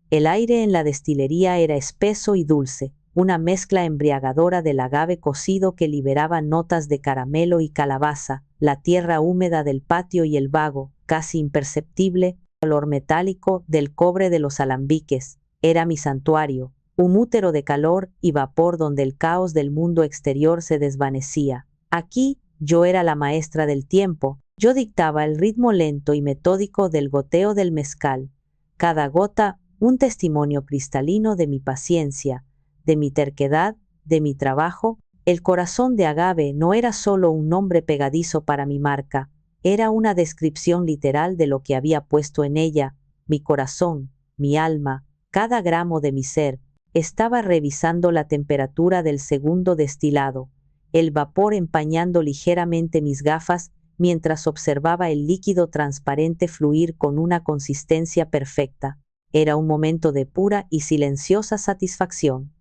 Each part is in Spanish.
El aire en la destilería era espeso y dulce, una mezcla embriagadora del agave cocido que liberaba notas de caramelo y calabaza, la tierra húmeda del patio y el vago, casi imperceptible, olor metálico del cobre de los alambiques. Era mi santuario, un útero de calor y vapor donde el caos del mundo exterior se desvanecía. Aquí, yo era la maestra del tiempo, yo dictaba el ritmo lento y metódico del goteo del mezcal, cada gota un testimonio cristalino de mi paciencia, de mi terquedad, de mi trabajo. El corazón de agave no era solo un nombre pegadizo para mi marca, era una descripción literal de lo que había puesto en ella. Mi corazón, mi alma, cada gramo de mi ser, estaba revisando la temperatura del segundo destilado, el vapor empañando ligeramente mis gafas mientras observaba el líquido transparente fluir con una consistencia perfecta. Era un momento de pura y silenciosa satisfacción.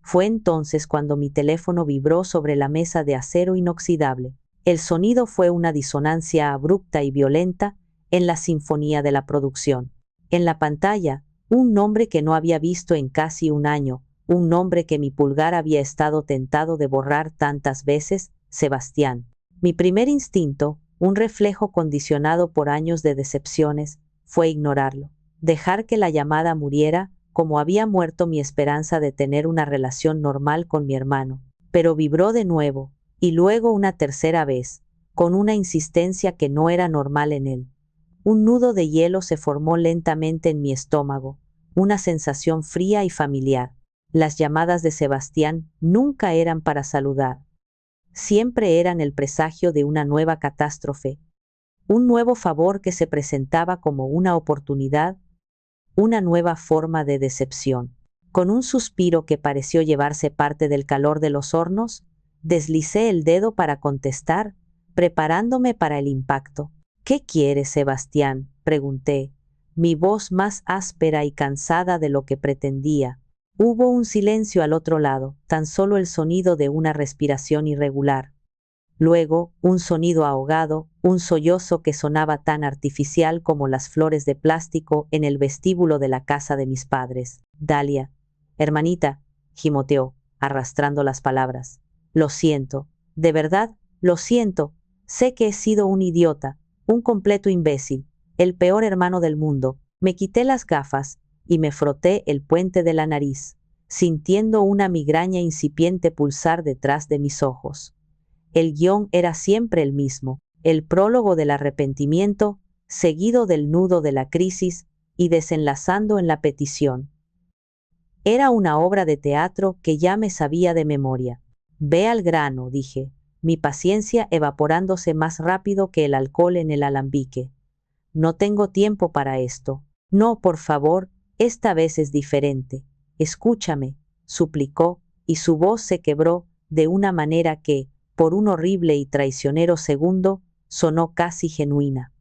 Fue entonces cuando mi teléfono vibró sobre la mesa de acero inoxidable. El sonido fue una disonancia abrupta y violenta en la sinfonía de la producción. En la pantalla, un nombre que no había visto en casi un año, un nombre que mi pulgar había estado tentado de borrar tantas veces: Sebastián. Mi primer instinto, un reflejo condicionado por años de decepciones, fue ignorarlo, dejar que la llamada muriera, como había muerto mi esperanza de tener una relación normal con mi hermano. Pero vibró de nuevo, y luego una tercera vez, con una insistencia que no era normal en él. Un nudo de hielo se formó lentamente en mi estómago, una sensación fría y familiar. Las llamadas de Sebastián nunca eran para saludar. Siempre eran el presagio de una nueva catástrofe, un nuevo favor que se presentaba como una oportunidad, una nueva forma de decepción. Con un suspiro que pareció llevarse parte del calor de los hornos, deslicé el dedo para contestar, preparándome para el impacto. ¿Qué quieres, Sebastián?, pregunté, mi voz más áspera y cansada de lo que pretendía. Hubo un silencio al otro lado, tan solo el sonido de una respiración irregular. Luego, un sonido ahogado, un sollozo que sonaba tan artificial como las flores de plástico en el vestíbulo de la casa de mis padres. Dalia, hermanita, gimoteó, arrastrando las palabras. Lo siento, de verdad, lo siento. Sé que he sido un idiota, un completo imbécil, el peor hermano del mundo. Me quité las gafas y me froté el puente de la nariz, sintiendo una migraña incipiente pulsar detrás de mis ojos. El guión era siempre el mismo, el prólogo del arrepentimiento, seguido del nudo de la crisis y desenlazando en la petición. Era una obra de teatro que ya me sabía de memoria. Ve al grano, dije, mi paciencia evaporándose más rápido que el alcohol en el alambique. No tengo tiempo para esto. No, por favor, esta vez es diferente. Escúchame, suplicó, y su voz se quebró de una manera que, por un horrible y traicionero segundo, sonó casi genuina.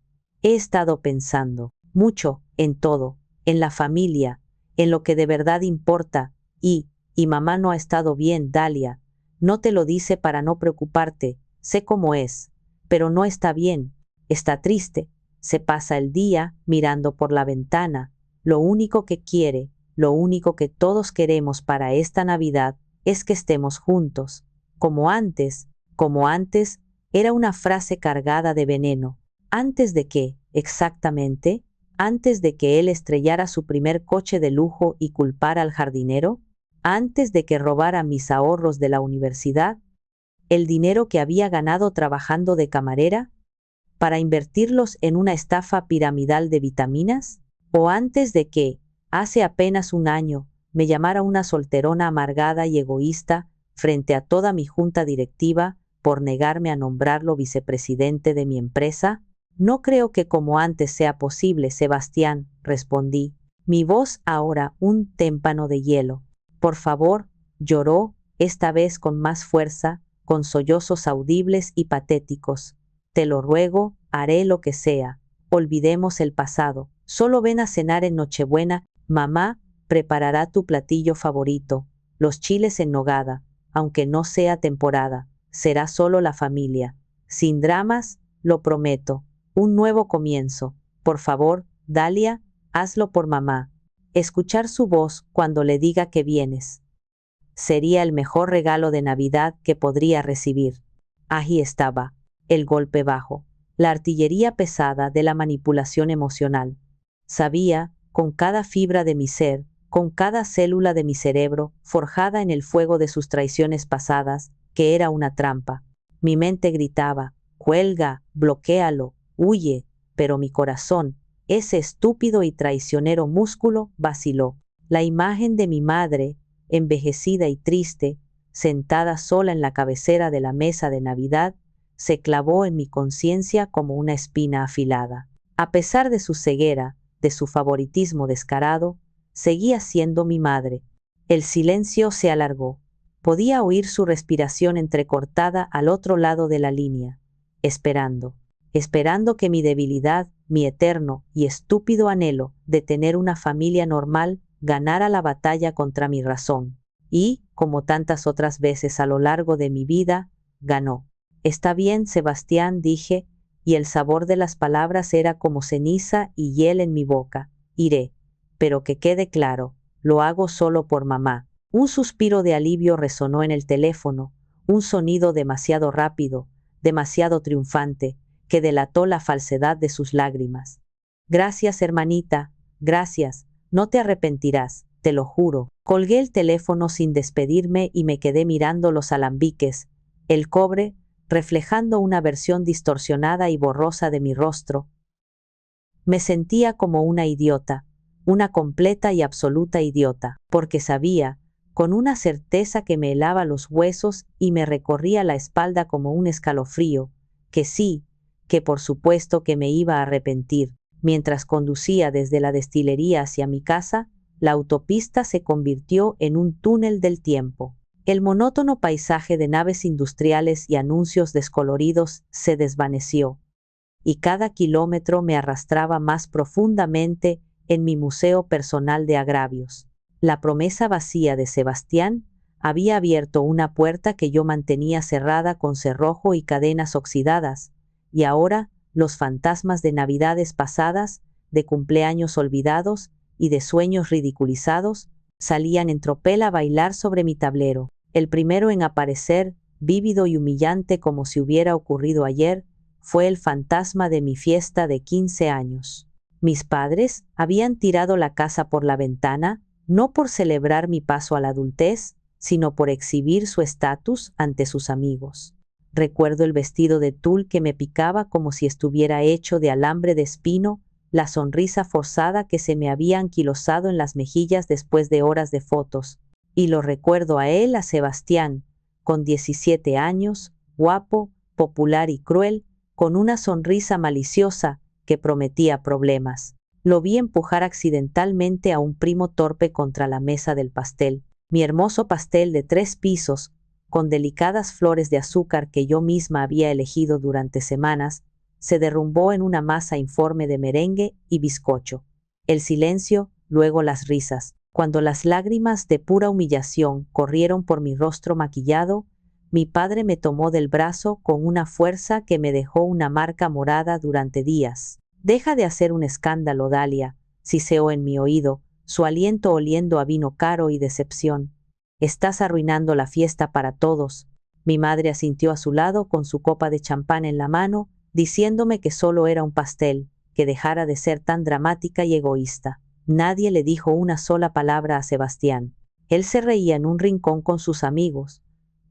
He estado pensando mucho en todo, en la familia, en lo que de verdad importa, y mamá no ha estado bien, Dalia. No te lo dice para no preocuparte, sé cómo es, pero no está bien, está triste, se pasa el día mirando por la ventana. Lo único que quiere, lo único que todos queremos para esta Navidad, es que estemos juntos, como antes. Como antes, era una frase cargada de veneno. ¿Antes de qué, exactamente? ¿Antes de que él estrellara su primer coche de lujo y culpara al jardinero? ¿Antes de que robara mis ahorros de la universidad? ¿El dinero que había ganado trabajando de camarera? ¿Para invertirlos en una estafa piramidal de vitaminas? ¿O antes de que, hace apenas un año, me llamara una solterona amargada y egoísta frente a toda mi junta directiva, por negarme a nombrarlo vicepresidente de mi empresa? No creo que como antes sea posible, Sebastián, respondí, mi voz ahora un témpano de hielo. Por favor, lloró, esta vez con más fuerza, con sollozos audibles y patéticos. Te lo ruego, haré lo que sea. Olvidemos el pasado. Solo ven a cenar en Nochebuena. Mamá preparará tu platillo favorito, los chiles en nogada, aunque no sea temporada. Será solo la familia. Sin dramas, lo prometo. Un nuevo comienzo. Por favor, Dalia, hazlo por mamá. escuchar su voz cuando le diga que vienes. Sería el mejor regalo de Navidad que podría recibir. Ahí estaba, el golpe bajo, la artillería pesada de la manipulación emocional. Sabía, con cada fibra de mi ser, con cada célula de mi cerebro, forjada en el fuego de sus traiciones pasadas, que era una trampa. Mi mente gritaba, cuelga, bloquéalo, huye, pero mi corazón, ese estúpido y traicionero músculo, vaciló. La imagen de mi madre, envejecida y triste, sentada sola en la cabecera de la mesa de Navidad, se clavó en mi conciencia como una espina afilada. A pesar de su ceguera, de su favoritismo descarado, seguía siendo mi madre. El silencio se alargó. Podía oír su respiración entrecortada al otro lado de la línea, esperando que mi debilidad, mi eterno y estúpido anhelo de tener una familia normal, ganara la batalla contra mi razón. Y, como tantas otras veces a lo largo de mi vida, ganó. Está bien, Sebastián, dije, y el sabor de las palabras era como ceniza y hiel en mi boca. Iré. Pero que quede claro, lo hago solo por mamá. Un suspiro de alivio resonó en el teléfono, un sonido demasiado rápido, demasiado triunfante, que delató la falsedad de sus lágrimas. Gracias, hermanita, gracias, no te arrepentirás, te lo juro. Colgué el teléfono sin despedirme y me quedé mirando los alambiques, el cobre, reflejando una versión distorsionada y borrosa de mi rostro. Me sentía como una idiota, una completa y absoluta idiota, porque sabía, con una certeza que me helaba los huesos y me recorría la espalda como un escalofrío, que sí, que por supuesto que me iba a arrepentir. Mientras conducía desde la destilería hacia mi casa, la autopista se convirtió en un túnel del tiempo. El monótono paisaje de naves industriales y anuncios descoloridos se desvaneció, y cada kilómetro me arrastraba más profundamente en mi museo personal de agravios. La promesa vacía de Sebastián había abierto una puerta que yo mantenía cerrada con cerrojo y cadenas oxidadas, y ahora los fantasmas de navidades pasadas, de cumpleaños olvidados y de sueños ridiculizados, salían en tropel a bailar sobre mi tablero. El primero en aparecer, vívido y humillante como si hubiera ocurrido ayer, fue el fantasma de mi fiesta de 15 años. Mis padres habían tirado la casa por la ventana, no por celebrar mi paso a la adultez, sino por exhibir su estatus ante sus amigos. Recuerdo el vestido de tul que me picaba como si estuviera hecho de alambre de espino, la sonrisa forzada que se me había anquilosado en las mejillas después de horas de fotos. Y lo recuerdo a él, a Sebastián, con 17 años, guapo, popular y cruel, con una sonrisa maliciosa que prometía problemas. Lo vi empujar accidentalmente a un primo torpe contra la mesa del pastel. Mi hermoso pastel de 3 pisos, con delicadas flores de azúcar que yo misma había elegido durante semanas, se derrumbó en una masa informe de merengue y bizcocho. El silencio, luego las risas. Cuando las lágrimas de pura humillación corrieron por mi rostro maquillado, mi padre me tomó del brazo con una fuerza que me dejó una marca morada durante días. «Deja de hacer un escándalo, Dalia», siseó en mi oído, su aliento oliendo a vino caro y decepción. «Estás arruinando la fiesta para todos». Mi madre asintió a su lado con su copa de champán en la mano, diciéndome que solo era un pastel, que dejara de ser tan dramática y egoísta. Nadie le dijo una sola palabra a Sebastián. Él se reía en un rincón con sus amigos.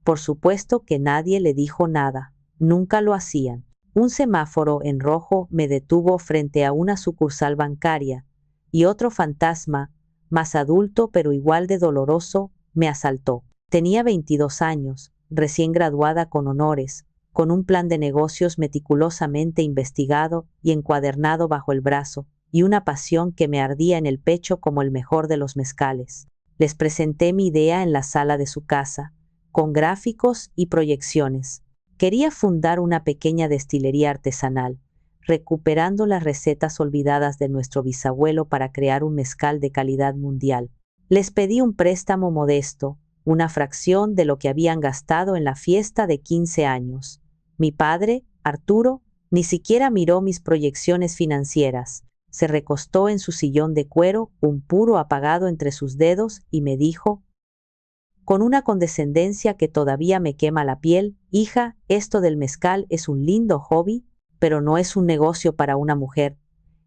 Por supuesto que nadie le dijo nada. Nunca lo hacían. Un semáforo en rojo me detuvo frente a una sucursal bancaria, y otro fantasma, más adulto pero igual de doloroso, me asaltó. Tenía 22 años, recién graduada con honores, con un plan de negocios meticulosamente investigado y encuadernado bajo el brazo, y una pasión que me ardía en el pecho como el mejor de los mezcales. Les presenté mi idea en la sala de su casa, con gráficos y proyecciones. Quería fundar una pequeña destilería artesanal, recuperando las recetas olvidadas de nuestro bisabuelo para crear un mezcal de calidad mundial. Les pedí un préstamo modesto, una fracción de lo que habían gastado en la fiesta de 15 años. Mi padre, Arturo, ni siquiera miró mis proyecciones financieras. se recostó en su sillón de cuero, un puro apagado entre sus dedos, y me dijo, con una condescendencia que todavía me quema la piel, hija, esto del mezcal es un lindo hobby, pero no es un negocio para una mujer.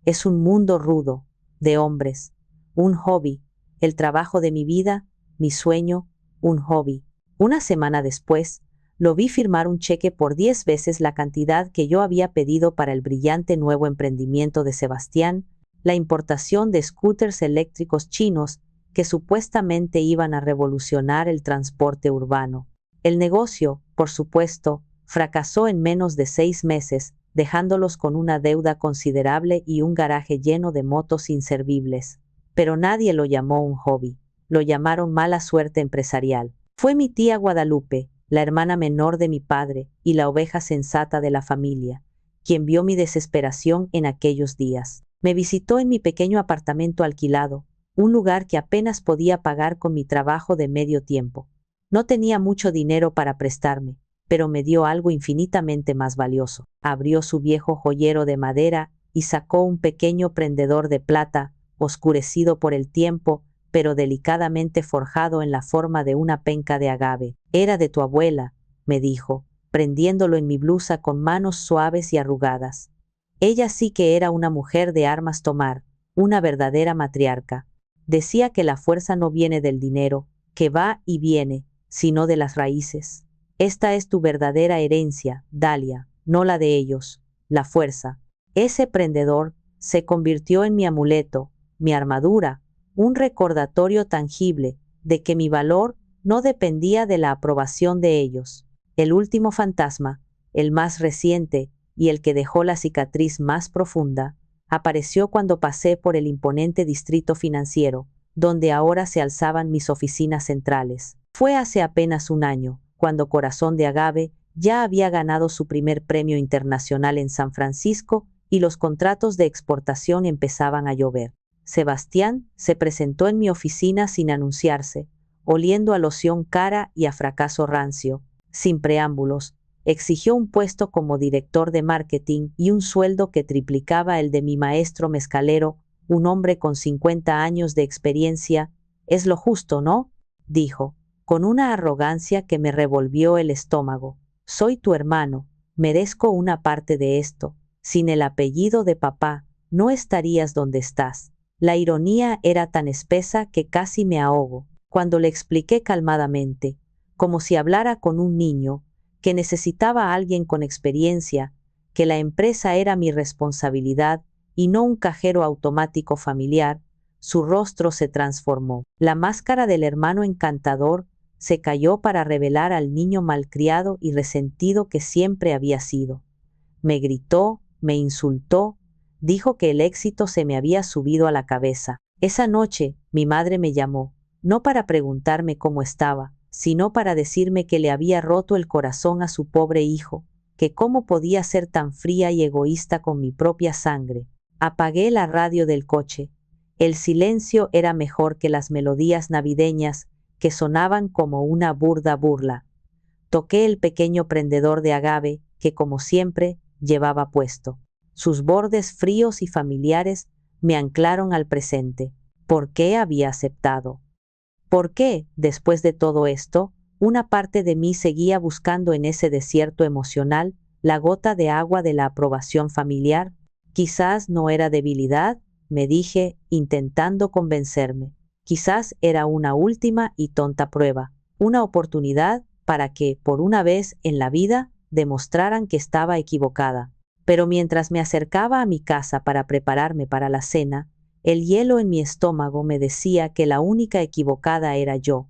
Es un mundo rudo, de hombres. Un hobby, el trabajo de mi vida, mi sueño, un hobby. Una semana después, lo vi firmar un cheque por 10 veces la cantidad que yo había pedido para el brillante nuevo emprendimiento de Sebastián, la importación de scooters eléctricos chinos que supuestamente iban a revolucionar el transporte urbano. El negocio, por supuesto, fracasó en menos de 6 meses, dejándolos con una deuda considerable y un garaje lleno de motos inservibles. Pero nadie lo llamó un hobby, lo llamaron mala suerte empresarial. Fue mi tía Guadalupe, la hermana menor de mi padre y la oveja sensata de la familia, quien vio mi desesperación en aquellos días. Me visitó en mi pequeño apartamento alquilado, un lugar que apenas podía pagar con mi trabajo de medio tiempo. No tenía mucho dinero para prestarme, pero me dio algo infinitamente más valioso. Abrió su viejo joyero de madera y sacó un pequeño prendedor de plata, oscurecido por el tiempo, pero delicadamente forjado en la forma de una penca de agave. Era de tu abuela, me dijo, prendiéndolo en mi blusa con manos suaves y arrugadas. Ella sí que era una mujer de armas tomar, una verdadera matriarca. Decía que la fuerza no viene del dinero, que va y viene, sino de las raíces. Esta es tu verdadera herencia, Dalia, no la de ellos, la fuerza. Ese prendedor se convirtió en mi amuleto, mi armadura, un recordatorio tangible de que mi valor no dependía de la aprobación de ellos. El último fantasma, el más reciente y el que dejó la cicatriz más profunda, apareció cuando pasé por el imponente distrito financiero, donde ahora se alzaban mis oficinas centrales. Fue hace apenas un año, cuando Corazón de Agave ya había ganado su primer premio internacional en San Francisco y los contratos de exportación empezaban a llover. Sebastián se presentó en mi oficina sin anunciarse, oliendo a loción cara y a fracaso rancio, sin preámbulos. Exigió un puesto como director de marketing y un sueldo que triplicaba el de mi maestro mezcalero, un hombre con 50 años de experiencia. Es lo justo, ¿no?, dijo, con una arrogancia que me revolvió el estómago. Soy tu hermano, merezco una parte de esto. Sin el apellido de papá, no estarías donde estás. La ironía era tan espesa que casi me ahogo. Cuando le expliqué calmadamente, como si hablara con un niño, que necesitaba a alguien con experiencia, que la empresa era mi responsabilidad y no un cajero automático familiar, su rostro se transformó. La máscara del hermano encantador se cayó para revelar al niño malcriado y resentido que siempre había sido. Me gritó, me insultó, dijo que el éxito se me había subido a la cabeza. Esa noche, mi madre me llamó, no para preguntarme cómo estaba, sino para decirme que le había roto el corazón a su pobre hijo, que cómo podía ser tan fría y egoísta con mi propia sangre. Apagué la radio del coche. El silencio era mejor que las melodías navideñas que sonaban como una burda burla. Toqué el pequeño prendedor de agave que, como siempre, llevaba puesto. Sus bordes fríos y familiares me anclaron al presente. ¿Por qué había aceptado? ¿Por qué, después de todo esto, una parte de mí seguía buscando en ese desierto emocional la gota de agua de la aprobación familiar? Quizás no era debilidad, me dije, intentando convencerme. Quizás era una última y tonta prueba, una oportunidad para que, por una vez en la vida, demostraran que estaba equivocada. Pero mientras me acercaba a mi casa para prepararme para la cena, el hielo en mi estómago me decía que la única equivocada era yo,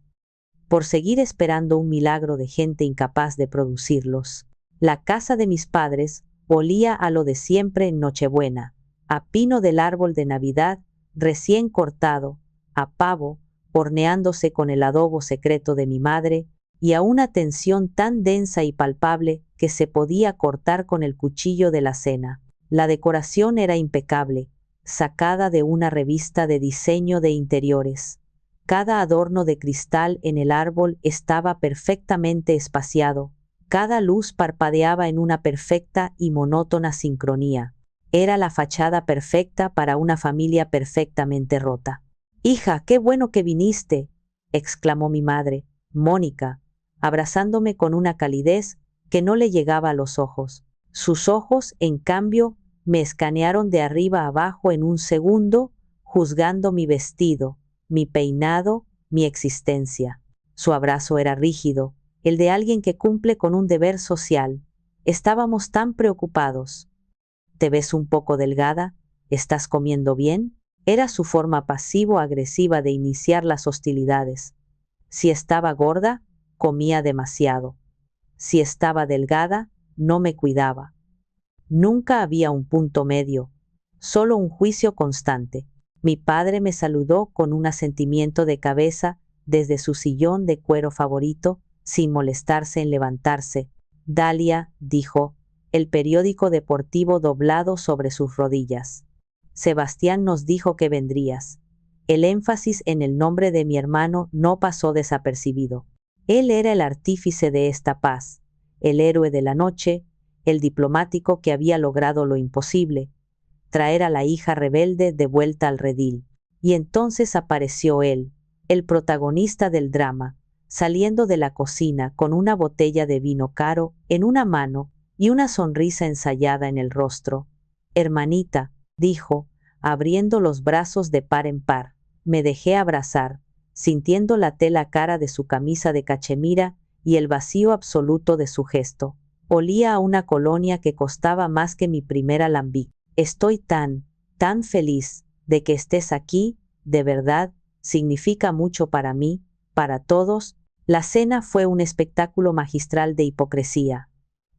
por seguir esperando un milagro de gente incapaz de producirlos. La casa de mis padres olía a lo de siempre en Nochebuena, a pino del árbol de Navidad recién cortado, a pavo horneándose con el adobo secreto de mi madre, y a una tensión tan densa y palpable que se podía cortar con el cuchillo de la cena. La decoración era impecable, sacada de una revista de diseño de interiores. Cada adorno de cristal en el árbol estaba perfectamente espaciado, cada luz parpadeaba en una perfecta y monótona sincronía. Era la fachada perfecta para una familia perfectamente rota. «Hija, qué bueno que viniste», exclamó mi madre, Mónica, abrazándome con una calidez que no le llegaba a los ojos. Sus ojos, en cambio, me escanearon de arriba a abajo en un segundo, juzgando mi vestido, mi peinado, mi existencia. Su abrazo era rígido, el de alguien que cumple con un deber social. Estábamos tan preocupados. «¿Te ves un poco delgada? ¿Estás comiendo bien?». Era su forma pasivo-agresiva de iniciar las hostilidades. Si estaba gorda, comía demasiado. Si estaba delgada, no me cuidaba. Nunca había un punto medio, solo un juicio constante. Mi padre me saludó con un asentimiento de cabeza desde su sillón de cuero favorito, sin molestarse en levantarse. «Dalia», dijo, el periódico deportivo doblado sobre sus rodillas. «Sebastián nos dijo que vendrías». El énfasis en el nombre de mi hermano no pasó desapercibido. Él era el artífice de esta paz, el héroe de la noche, el diplomático que había logrado lo imposible, traer a la hija rebelde de vuelta al redil. Y entonces apareció él, el protagonista del drama, saliendo de la cocina con una botella de vino caro en una mano y una sonrisa ensayada en el rostro. «Hermanita», dijo, abriendo los brazos de par en par. Me dejé abrazar, sintiendo la tela cara de su camisa de cachemira y el vacío absoluto de su gesto. Olía a una colonia que costaba más que mi primer alambique. «Estoy tan feliz de que estés aquí, de verdad, significa mucho para mí, para todos». La cena fue un espectáculo magistral de hipocresía.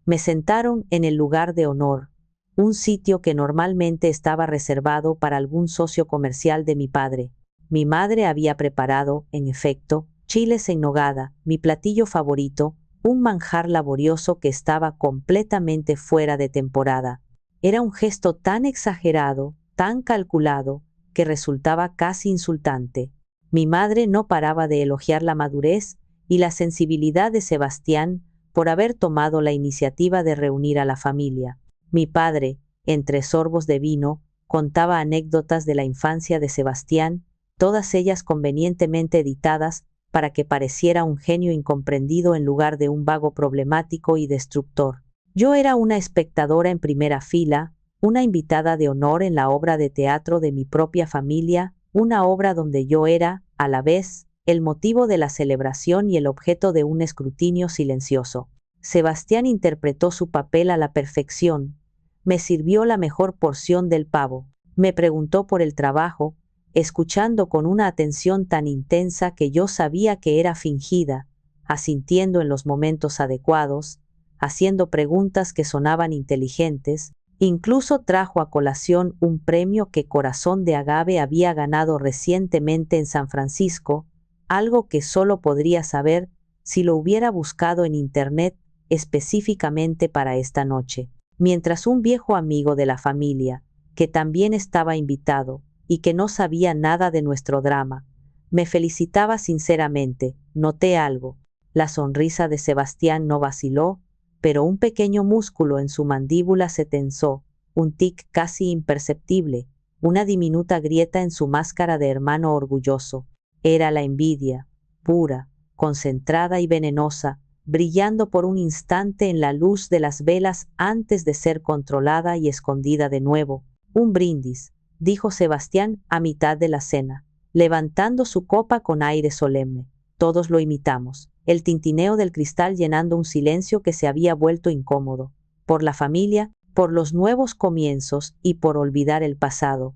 Me sentaron en el lugar de honor, un sitio que normalmente estaba reservado para algún socio comercial de mi padre. Mi madre había preparado, en efecto, chiles en nogada, mi platillo favorito, un manjar laborioso que estaba completamente fuera de temporada. Era un gesto tan exagerado, tan calculado, que resultaba casi insultante. Mi madre no paraba de elogiar la madurez y la sensibilidad de Sebastián por haber tomado la iniciativa de reunir a la familia. Mi padre, entre sorbos de vino, contaba anécdotas de la infancia de Sebastián, todas ellas convenientemente editadas para que pareciera un genio incomprendido en lugar de un vago problemático y destructor. Yo era una espectadora en primera fila, una invitada de honor en la obra de teatro de mi propia familia, una obra donde yo era, a la vez, el motivo de la celebración y el objeto de un escrutinio silencioso. Sebastián interpretó su papel a la perfección. Me sirvió la mejor porción del pavo. Me preguntó por el trabajo, escuchando con una atención tan intensa que yo sabía que era fingida, asintiendo en los momentos adecuados, haciendo preguntas que sonaban inteligentes. Incluso trajo a colación un premio que Corazón de Agave había ganado recientemente en San Francisco, algo que solo podría saber si lo hubiera buscado en internet específicamente para esta noche. Mientras un viejo amigo de la familia, que también estaba invitado y que no sabía nada de nuestro drama, me felicitaba sinceramente, noté algo. La sonrisa de Sebastián no vaciló, pero un pequeño músculo en su mandíbula se tensó, un tic casi imperceptible, una diminuta grieta en su máscara de hermano orgulloso. Era la envidia, pura, concentrada y venenosa, brillando por un instante en la luz de las velas antes de ser controlada y escondida de nuevo. «Un brindis», dijo Sebastián a mitad de la cena, levantando su copa con aire solemne. Todos lo imitamos, el tintineo del cristal llenando un silencio que se había vuelto incómodo. Por la familia, por los nuevos comienzos y por olvidar el pasado.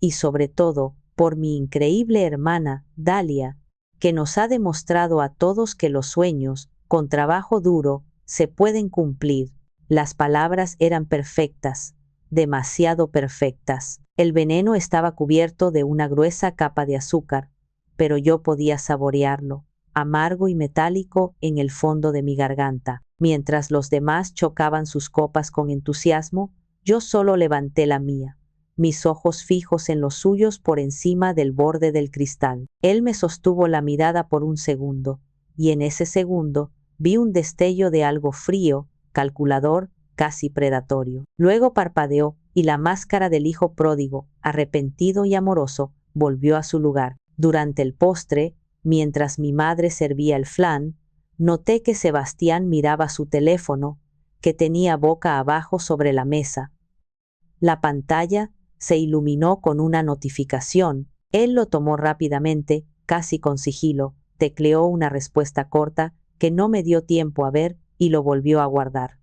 Y sobre todo, por mi increíble hermana, Dalia, que nos ha demostrado a todos que los sueños, con trabajo duro, se pueden cumplir. Las palabras eran perfectas, demasiado perfectas. El veneno estaba cubierto de una gruesa capa de azúcar, pero yo podía saborearlo, amargo y metálico en el fondo de mi garganta. Mientras los demás chocaban sus copas con entusiasmo, yo solo levanté la mía, mis ojos fijos en los suyos por encima del borde del cristal. Él me sostuvo la mirada por un segundo, y en ese segundo vi un destello de algo frío, calculador, casi predatorio. Luego parpadeó, y la máscara del hijo pródigo, arrepentido y amoroso, volvió a su lugar. Durante el postre, mientras mi madre servía el flan, noté que Sebastián miraba su teléfono, que tenía boca abajo sobre la mesa. La pantalla se iluminó con una notificación. Él lo tomó rápidamente, casi con sigilo, tecleó una respuesta corta que no me dio tiempo a ver y lo volvió a guardar.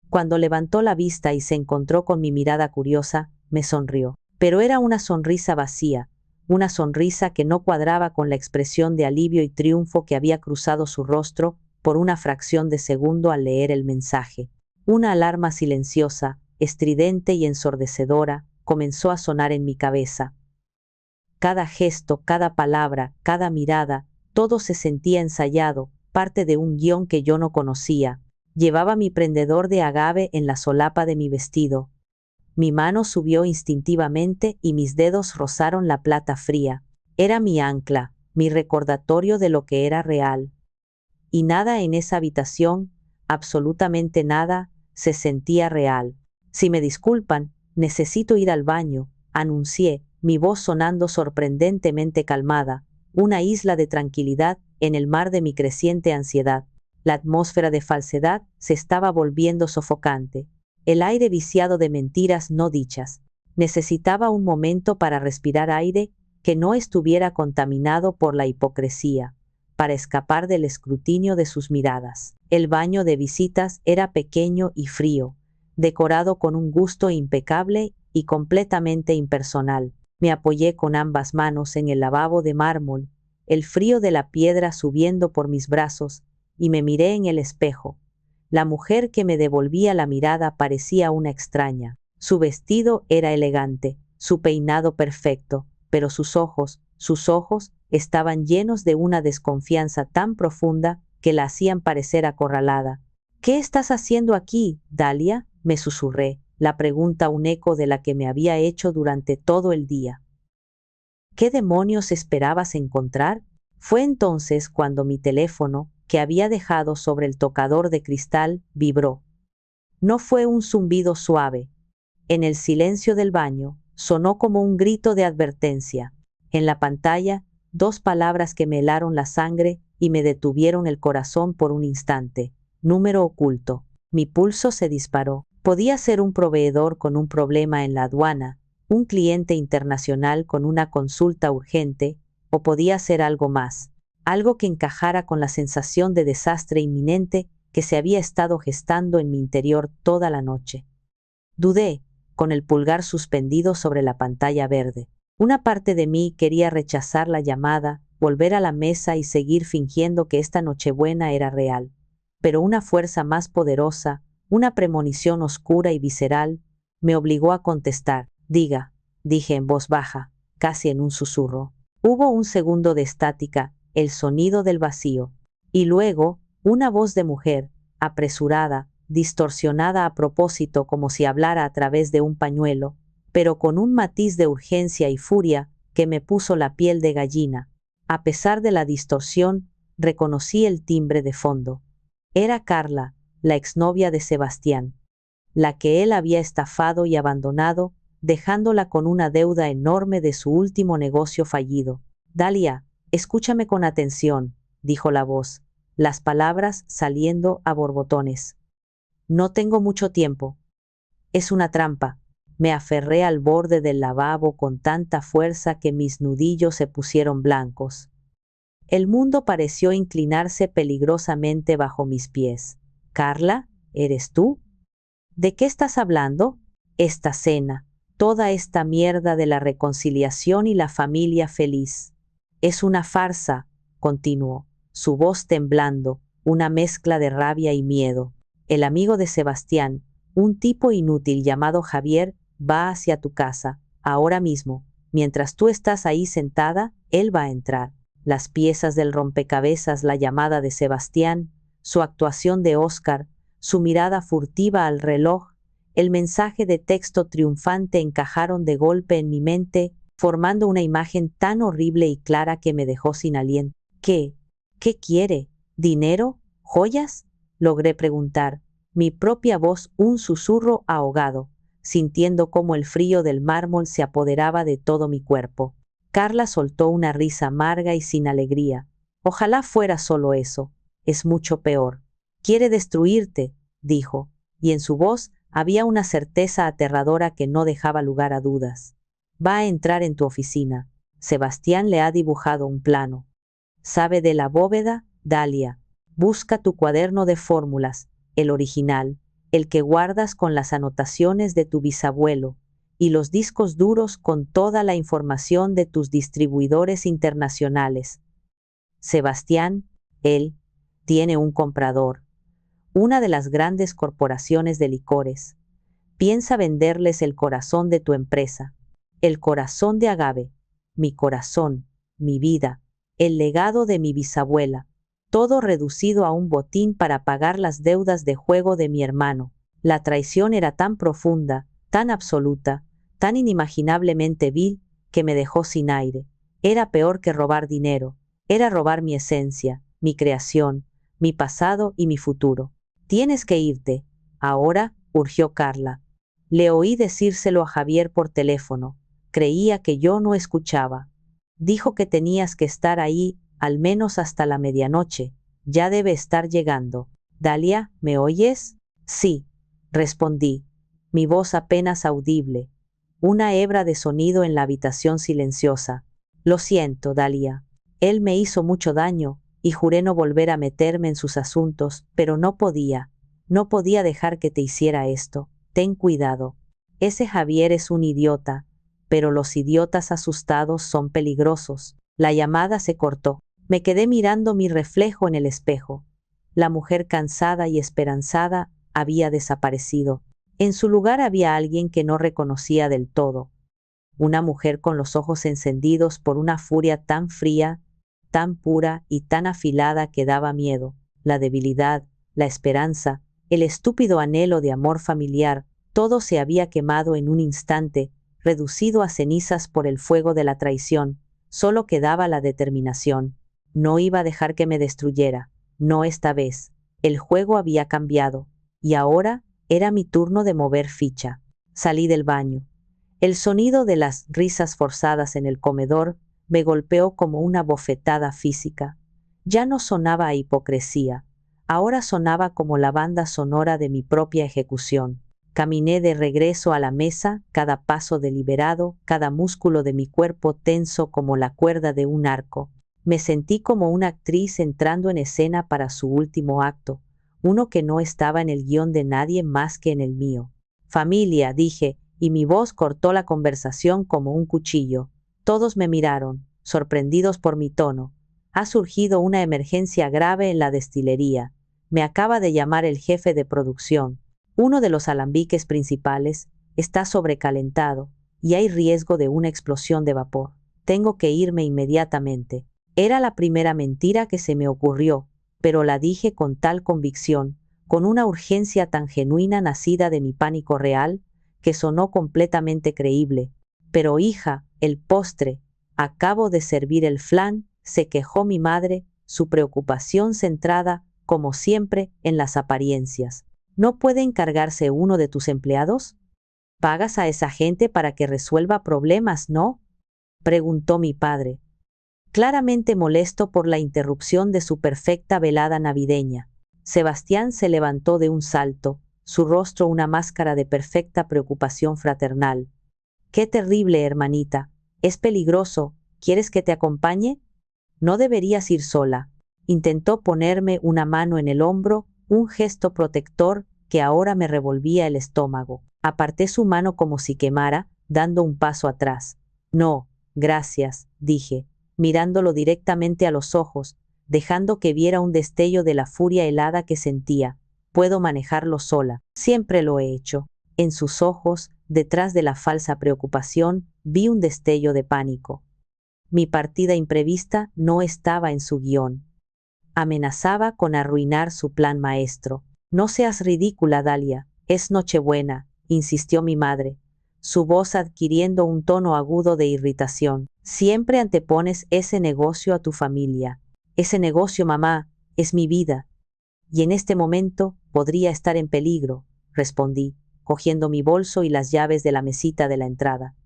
Cuando levantó la vista y se encontró con mi mirada curiosa, me sonrió. Pero era una sonrisa vacía, una sonrisa que no cuadraba con la expresión de alivio y triunfo que había cruzado su rostro por una fracción de segundo al leer el mensaje. Una alarma silenciosa, estridente y ensordecedora, comenzó a sonar en mi cabeza. Cada gesto, cada palabra, cada mirada, todo se sentía ensayado, parte de un guión que yo no conocía. Llevaba mi prendedor de agave en la solapa de mi vestido. Mi mano subió instintivamente y mis dedos rozaron la plata fría. Era mi ancla, mi recordatorio de lo que era real. Y nada en esa habitación, absolutamente nada, se sentía real. Si me disculpan, necesito ir al baño, anuncié, mi voz sonando sorprendentemente calmada, una isla de tranquilidad en el mar de mi creciente ansiedad. La atmósfera de falsedad se estaba volviendo sofocante. El aire viciado de mentiras no dichas. Necesitaba un momento para respirar aire que no estuviera contaminado por la hipocresía, para escapar del escrutinio de sus miradas. El baño de visitas era pequeño y frío, decorado con un gusto impecable y completamente impersonal. Me apoyé con ambas manos en el lavabo de mármol, el frío de la piedra subiendo por mis brazos, y me miré en el espejo. La mujer que me devolvía la mirada parecía una extraña. Su vestido era elegante, su peinado perfecto, pero sus ojos, estaban llenos de una desconfianza tan profunda que la hacían parecer acorralada. ¿Qué estás haciendo aquí, Dalia?, me susurré, la pregunta un eco de la que me había hecho durante todo el día. ¿Qué demonios esperabas encontrar? Fue entonces cuando mi teléfono, que había dejado sobre el tocador de cristal, vibró. No fue un zumbido suave. En el silencio del baño, sonó como un grito de advertencia. En la pantalla, 2 palabras que me helaron la sangre y me detuvieron el corazón por un instante. Número oculto. Mi pulso se disparó. Podía ser un proveedor con un problema en la aduana, un cliente internacional con una consulta urgente, o podía ser algo más, algo que encajara con la sensación de desastre inminente que se había estado gestando en mi interior toda la noche. Dudé, con el pulgar suspendido sobre la pantalla verde. Una parte de mí quería rechazar la llamada, volver a la mesa y seguir fingiendo que esta Nochebuena era real. Pero una fuerza más poderosa, una premonición oscura y visceral, me obligó a contestar. Diga, dije en voz baja, casi en un susurro. Hubo un segundo de estática, el sonido del vacío. Y luego, una voz de mujer, apresurada, distorsionada a propósito como si hablara a través de un pañuelo, pero con un matiz de urgencia y furia que me puso la piel de gallina. A pesar de la distorsión, reconocí el timbre de fondo. Era Carla, la exnovia de Sebastián, la que él había estafado y abandonado, dejándola con una deuda enorme de su último negocio fallido. Dalia, escúchame con atención, dijo la voz, las palabras saliendo a borbotones. No tengo mucho tiempo. Es una trampa. Me aferré al borde del lavabo con tanta fuerza que mis nudillos se pusieron blancos. El mundo pareció inclinarse peligrosamente bajo mis pies. Carla, ¿eres tú? ¿De qué estás hablando? Esta cena, toda esta mierda de la reconciliación y la familia feliz. Es una farsa, continuó, su voz temblando, una mezcla de rabia y miedo. El amigo de Sebastián, un tipo inútil llamado Javier, va hacia tu casa, ahora mismo. Mientras tú estás ahí sentada, él va a entrar. Las piezas del rompecabezas, la llamada de Sebastián, su actuación de Oscar, su mirada furtiva al reloj, el mensaje de texto triunfante encajaron de golpe en mi mente, formando una imagen tan horrible y clara que me dejó sin aliento. ¿Qué? ¿Qué quiere? ¿Dinero? ¿Joyas? Logré preguntar, mi propia voz un susurro ahogado. sintiendo cómo el frío del mármol se apoderaba de todo mi cuerpo. Carla soltó una risa amarga y sin alegría. Ojalá fuera solo eso. Es mucho peor. Quiere destruirte, dijo, y en su voz había una certeza aterradora que no dejaba lugar a dudas. Va a entrar en tu oficina. Sebastián le ha dibujado un plano. ¿Sabe de la bóveda, Dalia? Busca tu cuaderno de fórmulas, el original, el que guardas con las anotaciones de tu bisabuelo, y los discos duros con toda la información de tus distribuidores internacionales. Sebastián, él, tiene un comprador, una de las grandes corporaciones de licores. Piensa venderles el corazón de tu empresa, el corazón de Agave, mi corazón, mi vida, el legado de mi bisabuela, todo reducido a un botín para pagar las deudas de juego de mi hermano. La traición era tan profunda, tan absoluta, tan inimaginablemente vil, que me dejó sin aire. Era peor que robar dinero, era robar mi esencia, mi creación, mi pasado y mi futuro. Tienes que irte, ahora, urgió Carla. Le oí decírselo a Javier por teléfono. Creía que yo no escuchaba. Dijo que tenías que estar ahí, al menos hasta la medianoche. Ya debe estar llegando. Dalia, ¿me oyes? Sí, respondí, mi voz apenas audible. Una hebra de sonido en la habitación silenciosa. Lo siento, Dalia. Él me hizo mucho daño, y juré no volver a meterme en sus asuntos, pero no podía. No podía dejar que te hiciera esto. Ten cuidado. Ese Javier es un idiota, pero los idiotas asustados son peligrosos. La llamada se cortó. Me quedé mirando mi reflejo en el espejo. La mujer cansada y esperanzada había desaparecido. En su lugar había alguien que no reconocía del todo. Una mujer con los ojos encendidos por una furia tan fría, tan pura y tan afilada que daba miedo. La debilidad, la esperanza, el estúpido anhelo de amor familiar, todo se había quemado en un instante, reducido a cenizas por el fuego de la traición. Solo quedaba la determinación. No iba a dejar que me destruyera. No esta vez. El juego había cambiado. Y ahora era mi turno de mover ficha. Salí del baño. El sonido de las risas forzadas en el comedor me golpeó como una bofetada física. Ya no sonaba a hipocresía. Ahora sonaba como la banda sonora de mi propia ejecución. Caminé de regreso a la mesa, cada paso deliberado, cada músculo de mi cuerpo tenso como la cuerda de un arco. Me sentí como una actriz entrando en escena para su último acto, uno que no estaba en el guión de nadie más que en el mío. Familia, dije, y mi voz cortó la conversación como un cuchillo. Todos me miraron, sorprendidos por mi tono. Ha surgido una emergencia grave en la destilería. Me acaba de llamar el jefe de producción. Uno de los alambiques principales está sobrecalentado y hay riesgo de una explosión de vapor. Tengo que irme inmediatamente. Era la primera mentira que se me ocurrió, pero la dije con tal convicción, con una urgencia tan genuina nacida de mi pánico real, que sonó completamente creíble. Pero hija, el postre, acabo de servir el flan, se quejó mi madre, su preocupación centrada, como siempre, en las apariencias. ¿No puede encargarse uno de tus empleados? Pagas a esa gente para que resuelva problemas, ¿no? Preguntó mi padre, claramente molesto por la interrupción de su perfecta velada navideña. Sebastián se levantó de un salto, su rostro una máscara de perfecta preocupación fraternal. ¡Qué terrible, hermanita! Es peligroso. ¿Quieres que te acompañe? No deberías ir sola. Intentó ponerme una mano en el hombro, un gesto protector que ahora me revolvía el estómago. Aparté su mano como si quemara, dando un paso atrás. No, gracias, dije, mirándolo directamente a los ojos, dejando que viera un destello de la furia helada que sentía. Puedo manejarlo sola. Siempre lo he hecho. En sus ojos, detrás de la falsa preocupación, vi un destello de pánico. Mi partida imprevista no estaba en su guión. Amenazaba con arruinar su plan maestro. No seas ridícula, Dalia. Es Nochebuena, insistió mi madre, su voz adquiriendo un tono agudo de irritación. Siempre antepones ese negocio a tu familia. Ese negocio, mamá, es mi vida. Y en este momento podría estar en peligro, respondí, cogiendo mi bolso y las llaves de la mesita de la entrada.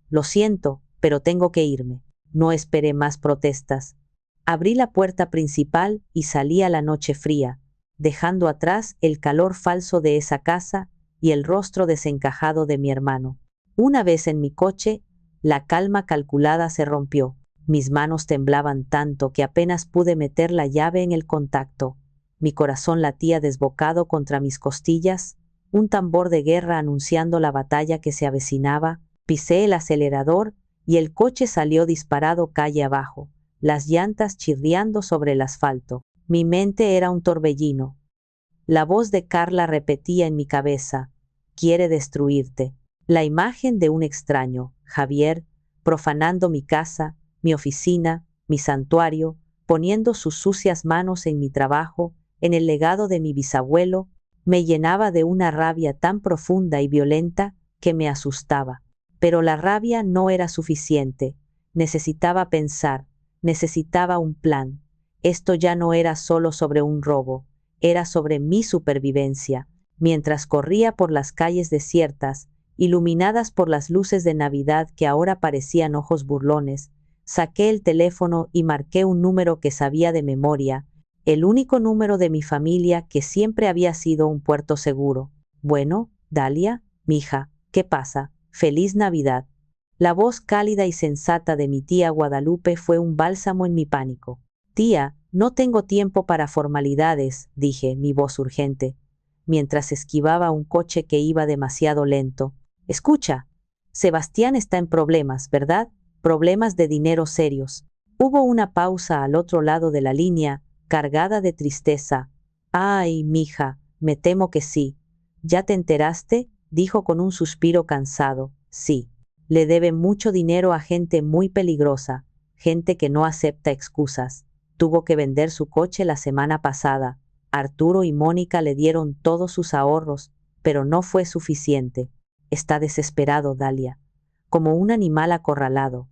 Lo siento, pero tengo que irme. No esperé más protestas. Abrí la puerta principal y salí a la noche fría, dejando atrás el calor falso de esa casa y el rostro desencajado de mi hermano. Una vez en mi coche, la calma calculada se rompió. Mis manos temblaban tanto que apenas pude meter la llave en el contacto. Mi corazón latía desbocado contra mis costillas, un tambor de guerra anunciando la batalla que se avecinaba. Pisé el acelerador y el coche salió disparado calle abajo, las llantas chirriando sobre el asfalto. Mi mente era un torbellino. La voz de Carla repetía en mi cabeza: quiere destruirte. La imagen de un extraño, Javier, profanando mi casa, mi oficina, mi santuario, poniendo sus sucias manos en mi trabajo, en el legado de mi bisabuelo, me llenaba de una rabia tan profunda y violenta que me asustaba. Pero la rabia no era suficiente. Necesitaba pensar, necesitaba un plan. Esto ya no era solo sobre un robo, era sobre mi supervivencia. Mientras corría por las calles desiertas, iluminadas por las luces de Navidad que ahora parecían ojos burlones, saqué el teléfono y marqué un número que sabía de memoria, el único número de mi familia que siempre había sido un puerto seguro. Bueno, Dalia, mija, ¿qué pasa? Feliz Navidad. La voz cálida y sensata de mi tía Guadalupe fue un bálsamo en mi pánico. Tía, no tengo tiempo para formalidades, dije, mi voz urgente, mientras esquivaba un coche que iba demasiado lento. Escucha, Sebastián está en problemas, ¿verdad? Problemas de dinero serios. Hubo una pausa al otro lado de la línea, cargada de tristeza. Ay, mija, me temo que sí. ¿Ya te enteraste? Dijo con un suspiro cansado. Sí. Le debe mucho dinero a gente muy peligrosa, gente que no acepta excusas. Tuvo que vender su coche la semana pasada. Arturo y Mónica le dieron todos sus ahorros, pero no fue suficiente. Está desesperado, Dalia, como un animal acorralado.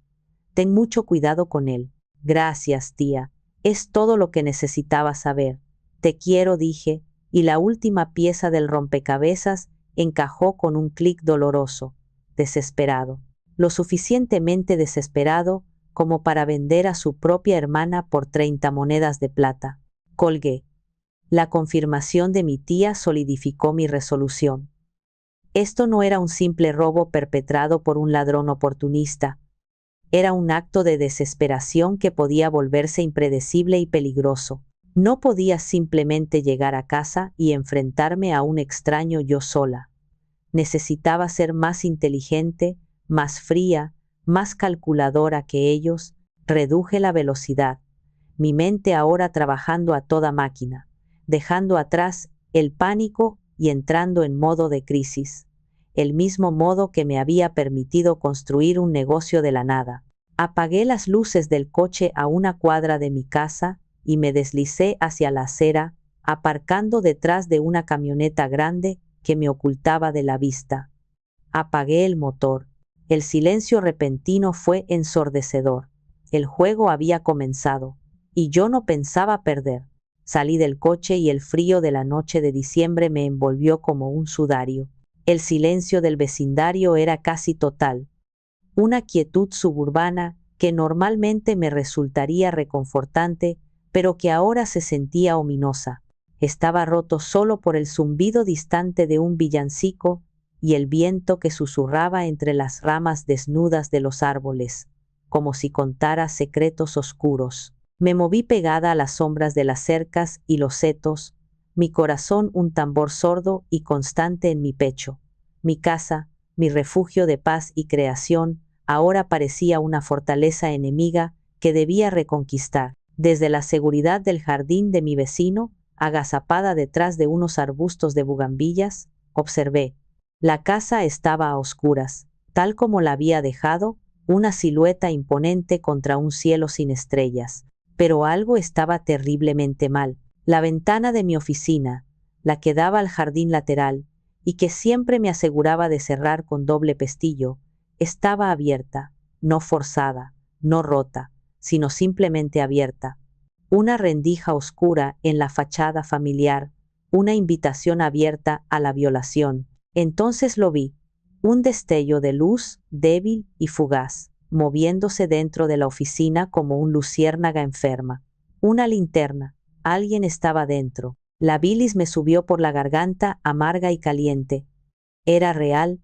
Ten mucho cuidado con él. Gracias, tía. Es todo lo que necesitaba saber. Te quiero, dije, y la última pieza del rompecabezas encajó con un clic doloroso. Desesperado. Lo suficientemente desesperado como para vender a su propia hermana por 30 monedas de plata. Colgué. La confirmación de mi tía solidificó mi resolución. Esto no era un simple robo perpetrado por un ladrón oportunista. Era un acto de desesperación que podía volverse impredecible y peligroso. No podía simplemente llegar a casa y enfrentarme a un extraño yo sola. Necesitaba ser más inteligente, más fría, más calculadora que ellos. Reduje la velocidad, mi mente ahora trabajando a toda máquina, dejando atrás el pánico y entrando en modo de crisis, el mismo modo que me había permitido construir un negocio de la nada. Apagué las luces del coche a una cuadra de mi casa y me deslicé hacia la acera, aparcando detrás de una camioneta grande que me ocultaba de la vista. Apagué el motor. El silencio repentino fue ensordecedor. El juego había comenzado, y yo no pensaba perder. Salí del coche y el frío de la noche de diciembre me envolvió como un sudario. El silencio del vecindario era casi total. Una quietud suburbana que normalmente me resultaría reconfortante, pero que ahora se sentía ominosa. Estaba roto solo por el zumbido distante de un villancico y el viento que susurraba entre las ramas desnudas de los árboles, como si contara secretos oscuros. Me moví pegada a las sombras de las cercas y los setos, mi corazón un tambor sordo y constante en mi pecho. Mi casa, mi refugio de paz y creación, ahora parecía una fortaleza enemiga que debía reconquistar. Desde la seguridad del jardín de mi vecino, agazapada detrás de unos arbustos de bugambillas, observé. La casa estaba a oscuras, tal como la había dejado, una silueta imponente contra un cielo sin estrellas. Pero algo estaba terriblemente mal. La ventana de mi oficina, la que daba al jardín lateral, y que siempre me aseguraba de cerrar con doble pestillo, estaba abierta, no forzada, no rota, sino simplemente abierta. Una rendija oscura en la fachada familiar, una invitación abierta a la violación. Entonces lo vi, un destello de luz débil y fugaz, moviéndose dentro de la oficina como un luciérnaga enferma. Una linterna. Alguien estaba dentro. La bilis me subió por la garganta, amarga y caliente. Era real.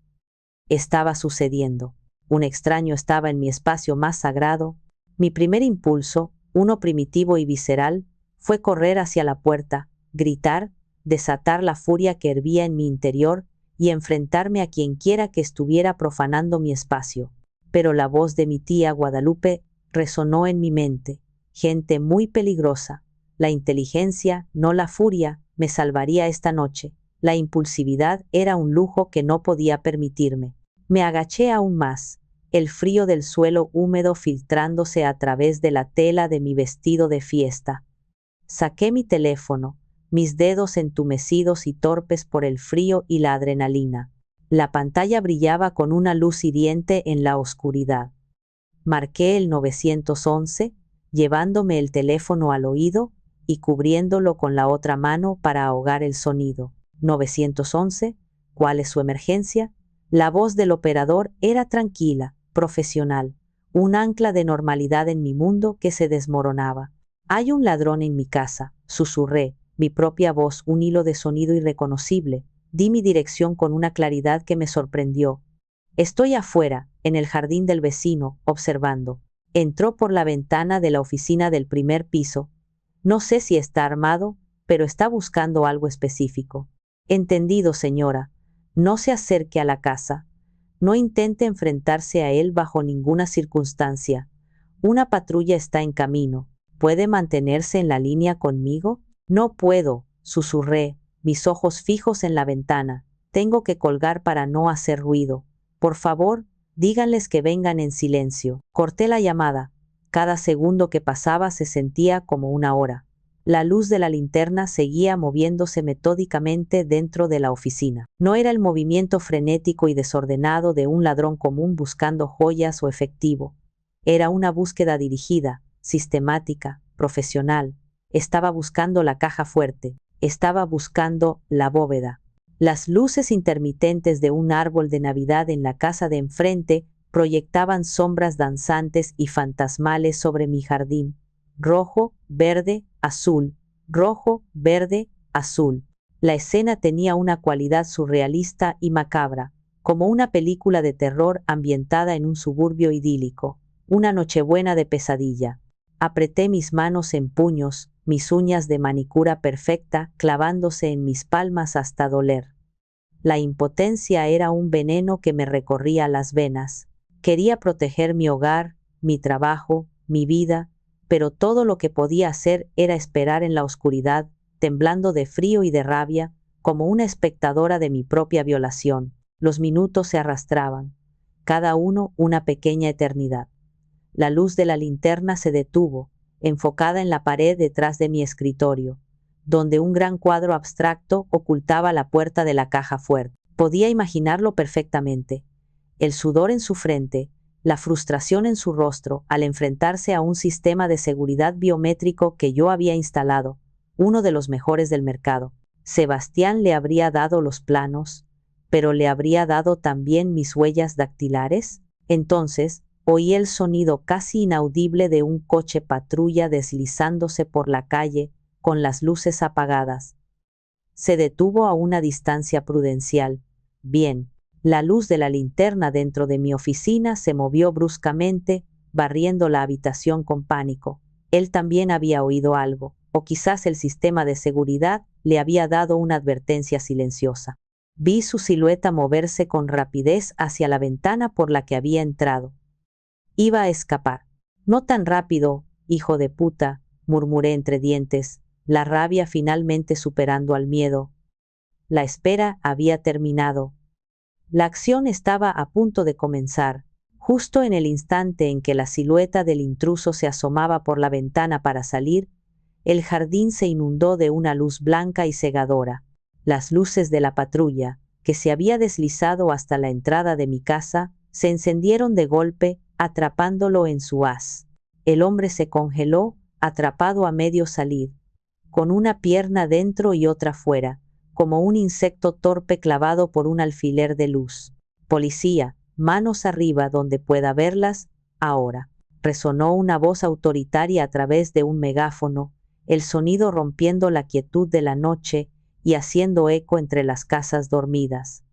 Estaba sucediendo. Un extraño estaba en mi espacio más sagrado. Mi primer impulso, uno primitivo y visceral, fue correr hacia la puerta, gritar, desatar la furia que hervía en mi interior y enfrentarme a quienquiera que estuviera profanando mi espacio. Pero la voz de mi tía Guadalupe resonó en mi mente. Gente muy peligrosa. La inteligencia, no la furia, me salvaría esta noche. La impulsividad era un lujo que no podía permitirme. Me agaché aún más, el frío del suelo húmedo filtrándose a través de la tela de mi vestido de fiesta. Saqué mi teléfono, mis dedos entumecidos y torpes por el frío y la adrenalina. La pantalla brillaba con una luz hiriente en la oscuridad. Marqué el 911, llevándome el teléfono al oído y cubriéndolo con la otra mano para ahogar el sonido. 911, ¿cuál es su emergencia? La voz del operador era tranquila, profesional, un ancla de normalidad en mi mundo que se desmoronaba. Hay un ladrón en mi casa, susurré, mi propia voz, un hilo de sonido irreconocible. Di mi dirección con una claridad que me sorprendió. Estoy afuera, en el jardín del vecino, observando. Entró por la ventana de la oficina del primer piso. No sé si está armado, pero está buscando algo específico. Entendido, señora. No se acerque a la casa. No intente enfrentarse a él bajo ninguna circunstancia. Una patrulla está en camino. ¿Puede mantenerse en la línea conmigo? No puedo, susurré, mis ojos fijos en la ventana. Tengo que colgar para no hacer ruido. Por favor, díganles que vengan en silencio. Corté la llamada. Cada segundo que pasaba se sentía como una hora. La luz de la linterna seguía moviéndose metódicamente dentro de la oficina. No era el movimiento frenético y desordenado de un ladrón común buscando joyas o efectivo. Era una búsqueda dirigida, sistemática, profesional. Estaba buscando la caja fuerte. Estaba buscando la bóveda. Las luces intermitentes de un árbol de Navidad en la casa de enfrente proyectaban sombras danzantes y fantasmales sobre mi jardín. Rojo, verde, azul, rojo, verde, azul. La escena tenía una cualidad surrealista y macabra, como una película de terror ambientada en un suburbio idílico, una nochebuena de pesadilla. Apreté mis manos en puños, mis uñas de manicura perfecta clavándose en mis palmas hasta doler. La impotencia era un veneno que me recorría las venas. Quería proteger mi hogar, mi trabajo, mi vida, pero todo lo que podía hacer era esperar en la oscuridad, temblando de frío y de rabia, como una espectadora de mi propia violación. Los minutos se arrastraban, cada uno una pequeña eternidad. La luz de la linterna se detuvo, enfocada en la pared detrás de mi escritorio, donde un gran cuadro abstracto ocultaba la puerta de la caja fuerte. Podía imaginarlo perfectamente. El sudor en su frente, la frustración en su rostro al enfrentarse a un sistema de seguridad biométrico que yo había instalado, uno de los mejores del mercado. Sebastián le habría dado los planos, pero ¿le habría dado también mis huellas dactilares? Entonces, oí el sonido casi inaudible de un coche patrulla deslizándose por la calle, con las luces apagadas. Se detuvo a una distancia prudencial. Bien. La luz de la linterna dentro de mi oficina se movió bruscamente, barriendo la habitación con pánico. Él también había oído algo, o quizás el sistema de seguridad le había dado una advertencia silenciosa. Vi su silueta moverse con rapidez hacia la ventana por la que había entrado. Iba a escapar. No tan rápido, hijo de puta, murmuré entre dientes, la rabia finalmente superando al miedo. La espera había terminado. La acción estaba a punto de comenzar, justo en el instante en que la silueta del intruso se asomaba por la ventana para salir, el jardín se inundó de una luz blanca y cegadora. Las luces de la patrulla, que se había deslizado hasta la entrada de mi casa, se encendieron de golpe, atrapándolo en su haz. El hombre se congeló, atrapado a medio salir, con una pierna dentro y otra fuera, como un insecto torpe clavado por un alfiler de luz. Policía, manos arriba donde pueda verlas, ahora. Resonó una voz autoritaria a través de un megáfono, el sonido rompiendo la quietud de la noche y haciendo eco entre las casas dormidas.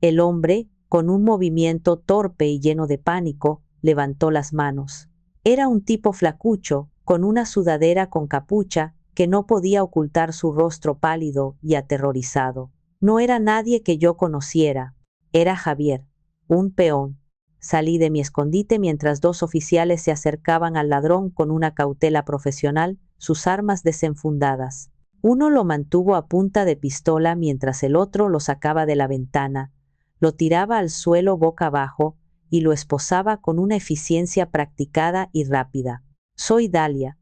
El hombre, con un movimiento torpe y lleno de pánico, levantó las manos. Era un tipo flacucho, con una sudadera con capucha, que no podía ocultar su rostro pálido y aterrorizado. No era nadie que yo conociera. Era Javier, un peón. Salí de mi escondite mientras dos oficiales se acercaban al ladrón con una cautela profesional, sus armas desenfundadas. Uno lo mantuvo a punta de pistola mientras el otro lo sacaba de la ventana, lo tiraba al suelo boca abajo y lo esposaba con una eficiencia practicada y rápida. Soy Dalia.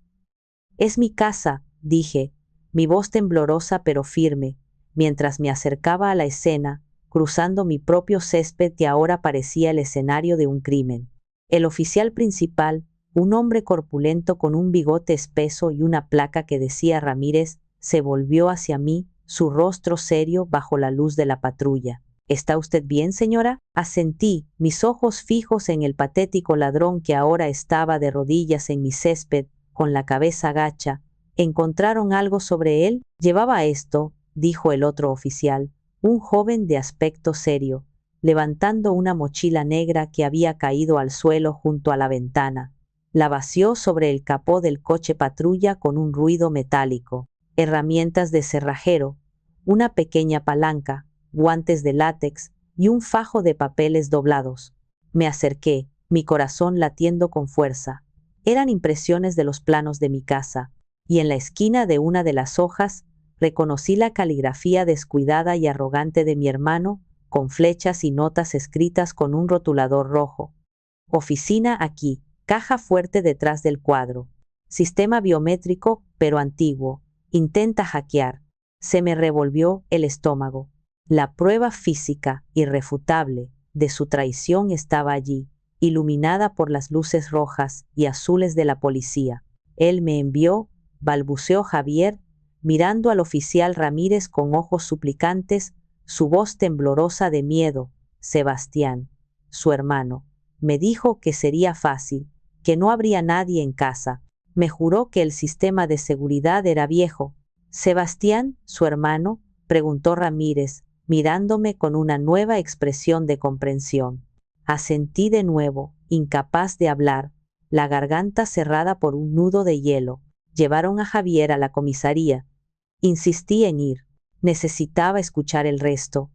Es mi casa, dije, mi voz temblorosa pero firme, mientras me acercaba a la escena, cruzando mi propio césped que ahora parecía el escenario de un crimen. El oficial principal, un hombre corpulento con un bigote espeso y una placa que decía Ramírez, se volvió hacia mí, su rostro serio bajo la luz de la patrulla. ¿Está usted bien, señora? Asentí, mis ojos fijos en el patético ladrón que ahora estaba de rodillas en mi césped, con la cabeza gacha. ¿Encontraron algo sobre él? Llevaba esto, dijo el otro oficial, un joven de aspecto serio, levantando una mochila negra que había caído al suelo junto a la ventana. La vació sobre el capó del coche patrulla con un ruido metálico. Herramientas de cerrajero, una pequeña palanca, guantes de látex y un fajo de papeles doblados. Me acerqué, mi corazón latiendo con fuerza. Eran impresiones de los planos de mi casa, y en la esquina de una de las hojas reconocí la caligrafía descuidada y arrogante de mi hermano, con flechas y notas escritas con un rotulador rojo. Oficina aquí, caja fuerte detrás del cuadro. Sistema biométrico, pero antiguo. Intenta hackear. Se me revolvió el estómago. La prueba física, irrefutable, de su traición estaba allí, iluminada por las luces rojas y azules de la policía. Él me envió, balbuceó Javier, mirando al oficial Ramírez con ojos suplicantes, su voz temblorosa de miedo. Sebastián, su hermano, me dijo que sería fácil, que no habría nadie en casa. Me juró que el sistema de seguridad era viejo. ¿Sebastián, su hermano?, preguntó Ramírez, mirándome con una nueva expresión de comprensión. Asentí de nuevo, incapaz de hablar, la garganta cerrada por un nudo de hielo. Llevaron a Javier a la comisaría. Insistí en ir. Necesitaba escuchar el resto.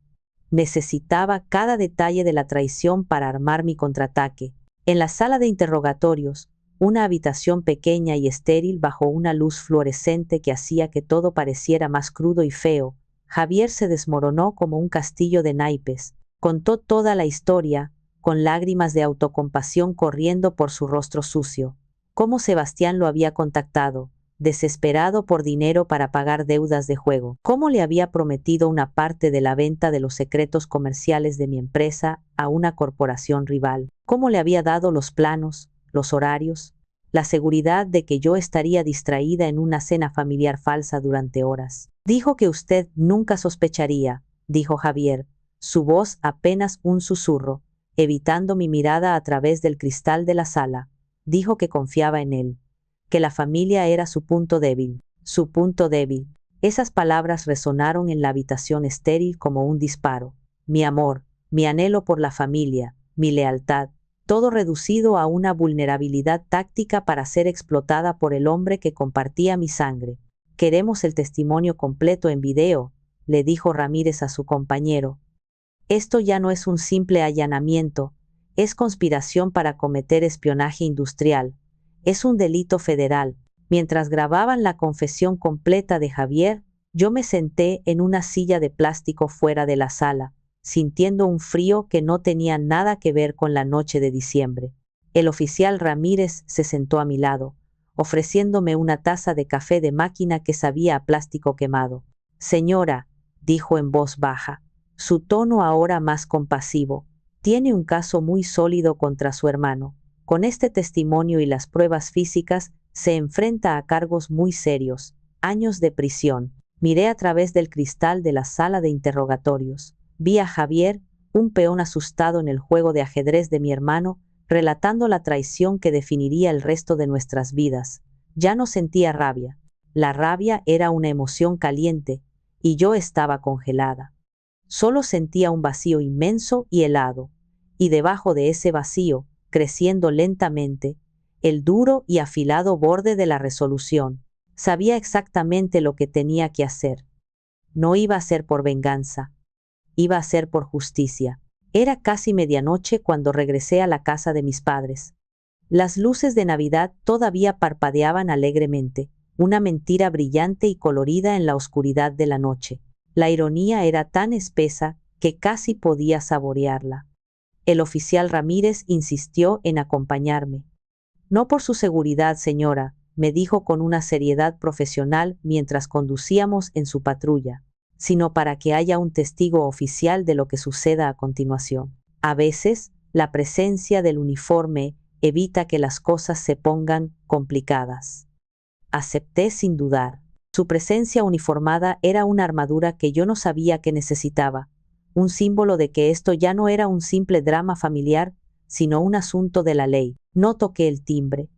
Necesitaba cada detalle de la traición para armar mi contraataque. En la sala de interrogatorios, una habitación pequeña y estéril bajo una luz fluorescente que hacía que todo pareciera más crudo y feo, Javier se desmoronó como un castillo de naipes. Contó toda la historia, con lágrimas de autocompasión corriendo por su rostro sucio. Cómo Sebastián lo había contactado, desesperado por dinero para pagar deudas de juego. Cómo le había prometido una parte de la venta de los secretos comerciales de mi empresa a una corporación rival. Cómo le había dado los planos, los horarios, la seguridad de que yo estaría distraída en una cena familiar falsa durante horas. Dijo que usted nunca sospecharía, dijo Javier, su voz apenas un susurro, evitando mi mirada a través del cristal de la sala. Dijo que confiaba en él, que la familia era su punto débil. Su punto débil. Esas palabras resonaron en la habitación estéril como un disparo. Mi amor, mi anhelo por la familia, mi lealtad, todo reducido a una vulnerabilidad táctica para ser explotada por el hombre que compartía mi sangre. Queremos el testimonio completo en video, le dijo Ramírez a su compañero. Esto ya no es un simple allanamiento, es conspiración para cometer espionaje industrial. Es un delito federal. Mientras grababan la confesión completa de Javier, yo me senté en una silla de plástico fuera de la sala, sintiendo un frío que no tenía nada que ver con la noche de diciembre. El oficial Ramírez se sentó a mi lado, ofreciéndome una taza de café de máquina que sabía a plástico quemado. Señora, dijo en voz baja, su tono ahora más compasivo, tiene un caso muy sólido contra su hermano. Con este testimonio y las pruebas físicas, se enfrenta a cargos muy serios, años de prisión. Miré a través del cristal de la sala de interrogatorios. Vi a Javier, un peón asustado en el juego de ajedrez de mi hermano, relatando la traición que definiría el resto de nuestras vidas. Ya no sentía rabia. La rabia era una emoción caliente, y yo estaba congelada. Solo sentía un vacío inmenso y helado, y debajo de ese vacío, creciendo lentamente, el duro y afilado borde de la resolución. Sabía exactamente lo que tenía que hacer. No iba a ser por venganza, iba a ser por justicia. Era casi medianoche cuando regresé a la casa de mis padres. Las luces de Navidad todavía parpadeaban alegremente, una mentira brillante y colorida en la oscuridad de la noche. La ironía era tan espesa que casi podía saborearla. El oficial Ramírez insistió en acompañarme. No por su seguridad, señora, me dijo con una seriedad profesional mientras conducíamos en su patrulla, sino para que haya un testigo oficial de lo que suceda a continuación. A veces, la presencia del uniforme evita que las cosas se pongan complicadas. Acepté sin dudar. Su presencia uniformada era una armadura que yo no sabía que necesitaba, un símbolo de que esto ya no era un simple drama familiar, sino un asunto de la ley. No toqué el timbre.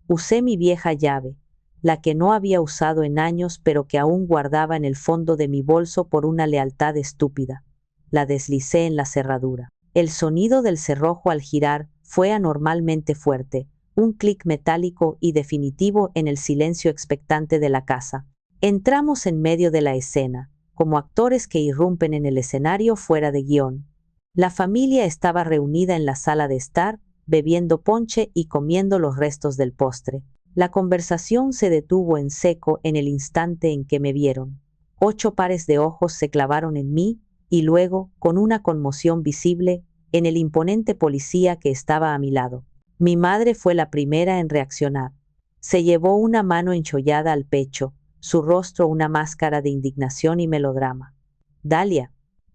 Usé mi vieja llave, la que no había usado en años pero que aún guardaba en el fondo de mi bolso por una lealtad estúpida. La deslicé en la cerradura. El sonido del cerrojo al girar fue anormalmente fuerte, un clic metálico y definitivo en el silencio expectante de la casa. Entramos en medio de la escena, como actores que irrumpen en el escenario fuera de guión. La familia estaba reunida en la sala de estar, bebiendo ponche y comiendo los restos del postre. La conversación se detuvo en seco en el instante en que me vieron. 8 pares de ojos se clavaron en mí y luego, con una conmoción visible, en el imponente policía que estaba a mi lado. Mi madre fue la primera en reaccionar. Se llevó una mano enchollada al pecho, su rostro una máscara de indignación y melodrama. Dalia,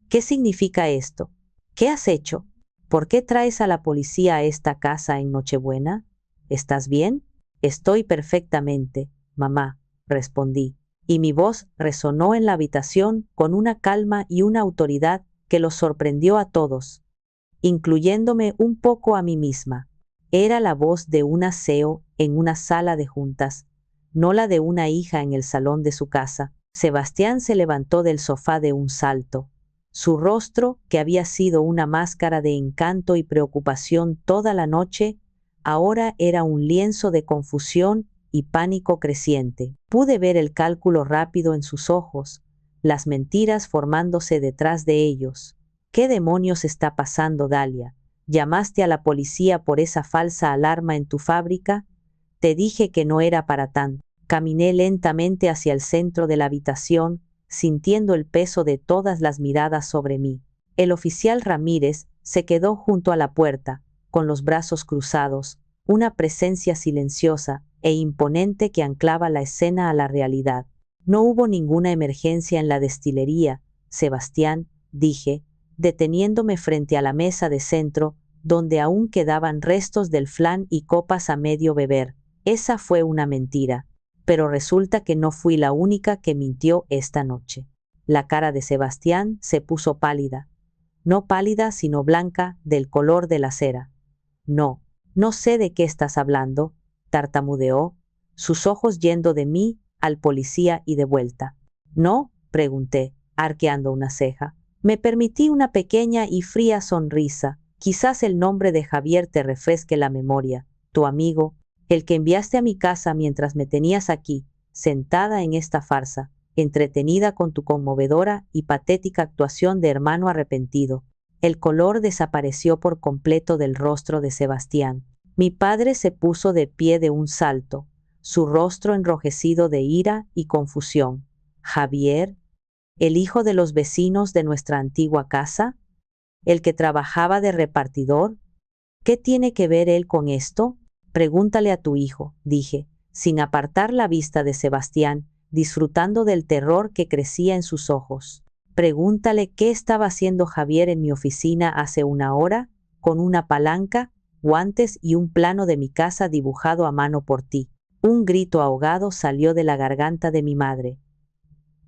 ¿qué significa esto? ¿Qué has hecho? ¿Por qué traes a la policía a esta casa en Nochebuena? ¿Estás bien? Estoy perfectamente, mamá, respondí, y mi voz resonó en la habitación con una calma y una autoridad que los sorprendió a todos, incluyéndome un poco a mí misma. Era la voz de una CEO en una sala de juntas, no la de una hija en el salón de su casa. Sebastián se levantó del sofá de un salto. Su rostro, que había sido una máscara de encanto y preocupación toda la noche, ahora era un lienzo de confusión y pánico creciente. Pude ver el cálculo rápido en sus ojos, las mentiras formándose detrás de ellos. ¿Qué demonios está pasando, Dalia? ¿Llamaste a la policía por esa falsa alarma en tu fábrica? Te dije que no era para tanto. Caminé lentamente hacia el centro de la habitación, sintiendo el peso de todas las miradas sobre mí. El oficial Ramírez se quedó junto a la puerta, con los brazos cruzados, una presencia silenciosa e imponente que anclaba la escena a la realidad. No hubo ninguna emergencia en la destilería, Sebastián, dije, deteniéndome frente a la mesa de centro, donde aún quedaban restos del flan y copas a medio beber. Esa fue una mentira. Pero resulta que no fui la única que mintió esta noche. La cara de Sebastián se puso pálida. No pálida, sino blanca, del color de la cera. No, no sé de qué estás hablando, tartamudeó, sus ojos yendo de mí al policía y de vuelta. ¿No? Pregunté, arqueando una ceja. Me permití una pequeña y fría sonrisa. Quizás el nombre de Javier te refresque la memoria, tu amigo, el que enviaste a mi casa mientras me tenías aquí, sentada en esta farsa, entretenida con tu conmovedora y patética actuación de hermano arrepentido. El color desapareció por completo del rostro de Sebastián. Mi padre se puso de pie de un salto, su rostro enrojecido de ira y confusión. ¿Javier? ¿El hijo de los vecinos de nuestra antigua casa? ¿El que trabajaba de repartidor? ¿Qué tiene que ver él con esto? Pregúntale a tu hijo, dije, sin apartar la vista de Sebastián, disfrutando del terror que crecía en sus ojos. Pregúntale qué estaba haciendo Javier en mi oficina hace una hora, con una palanca, guantes y un plano de mi casa dibujado a mano por ti. Un grito ahogado salió de la garganta de mi madre.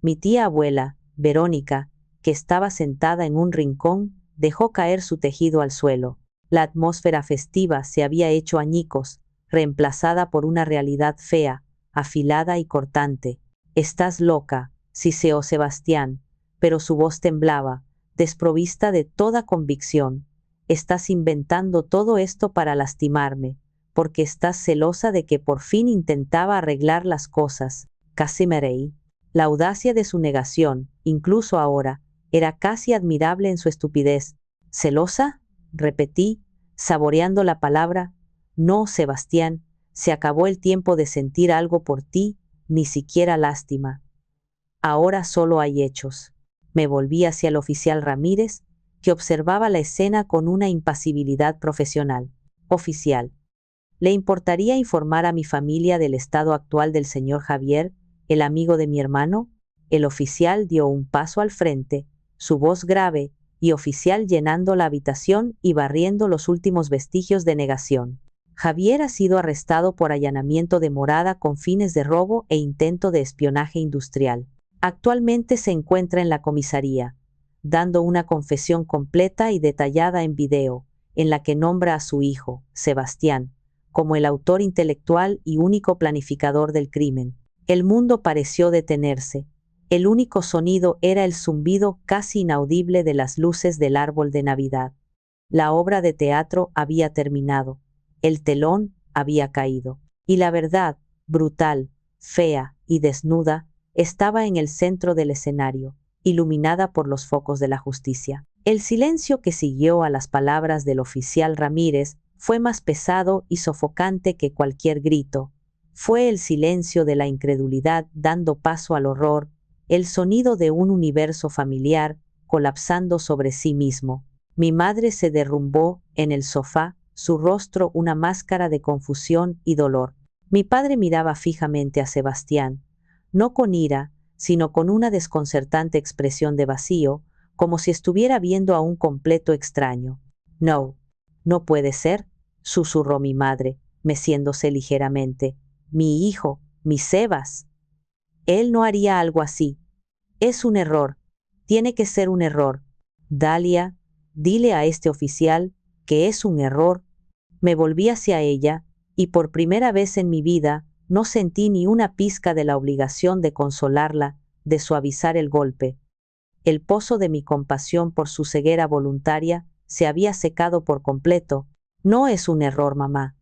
Mi tía abuela, Verónica, que estaba sentada en un rincón, dejó caer su tejido al suelo. La atmósfera festiva se había hecho añicos, reemplazada por una realidad fea, afilada y cortante. «Estás loca», siseó Sebastián, pero su voz temblaba, desprovista de toda convicción. «Estás inventando todo esto para lastimarme, porque estás celosa de que por fin intentaba arreglar las cosas». Casi me reí. La audacia de su negación, incluso ahora, era casi admirable en su estupidez. «¿Celosa?», repetí, saboreando la palabra. «No, Sebastián, se acabó el tiempo de sentir algo por ti, ni siquiera lástima. Ahora solo hay hechos». Me volví hacia el oficial Ramírez, que observaba la escena con una impasibilidad profesional. «Oficial, ¿le importaría informar a mi familia del estado actual del señor Javier, el amigo de mi hermano?» El oficial dio un paso al frente, su voz grave y oficial llenando la habitación y barriendo los últimos vestigios de negación. «Javier ha sido arrestado por allanamiento de morada con fines de robo e intento de espionaje industrial. Actualmente se encuentra en la comisaría, dando una confesión completa y detallada en video, en la que nombra a su hijo, Sebastián, como el autor intelectual y único planificador del crimen». El mundo pareció detenerse. El único sonido era el zumbido casi inaudible de las luces del árbol de Navidad. La obra de teatro había terminado. El telón había caído. Y la verdad, brutal, fea y desnuda, estaba en el centro del escenario, iluminada por los focos de la justicia. El silencio que siguió a las palabras del oficial Ramírez fue más pesado y sofocante que cualquier grito. Fue el silencio de la incredulidad dando paso al horror, el sonido de un universo familiar colapsando sobre sí mismo. Mi madre se derrumbó en el sofá, su rostro una máscara de confusión y dolor. Mi padre miraba fijamente a Sebastián, no con ira, sino con una desconcertante expresión de vacío, como si estuviera viendo a un completo extraño. «No, no puede ser», susurró mi madre, meciéndose ligeramente. «Mi hijo, mi Sebas. Él no haría algo así. Es un error. Tiene que ser un error. Dalia, dile a este oficial que es un error». Me volví hacia ella, y por primera vez en mi vida no sentí ni una pizca de la obligación de consolarla, de suavizar el golpe. El pozo de mi compasión por su ceguera voluntaria se había secado por completo. «No es un error, mamá.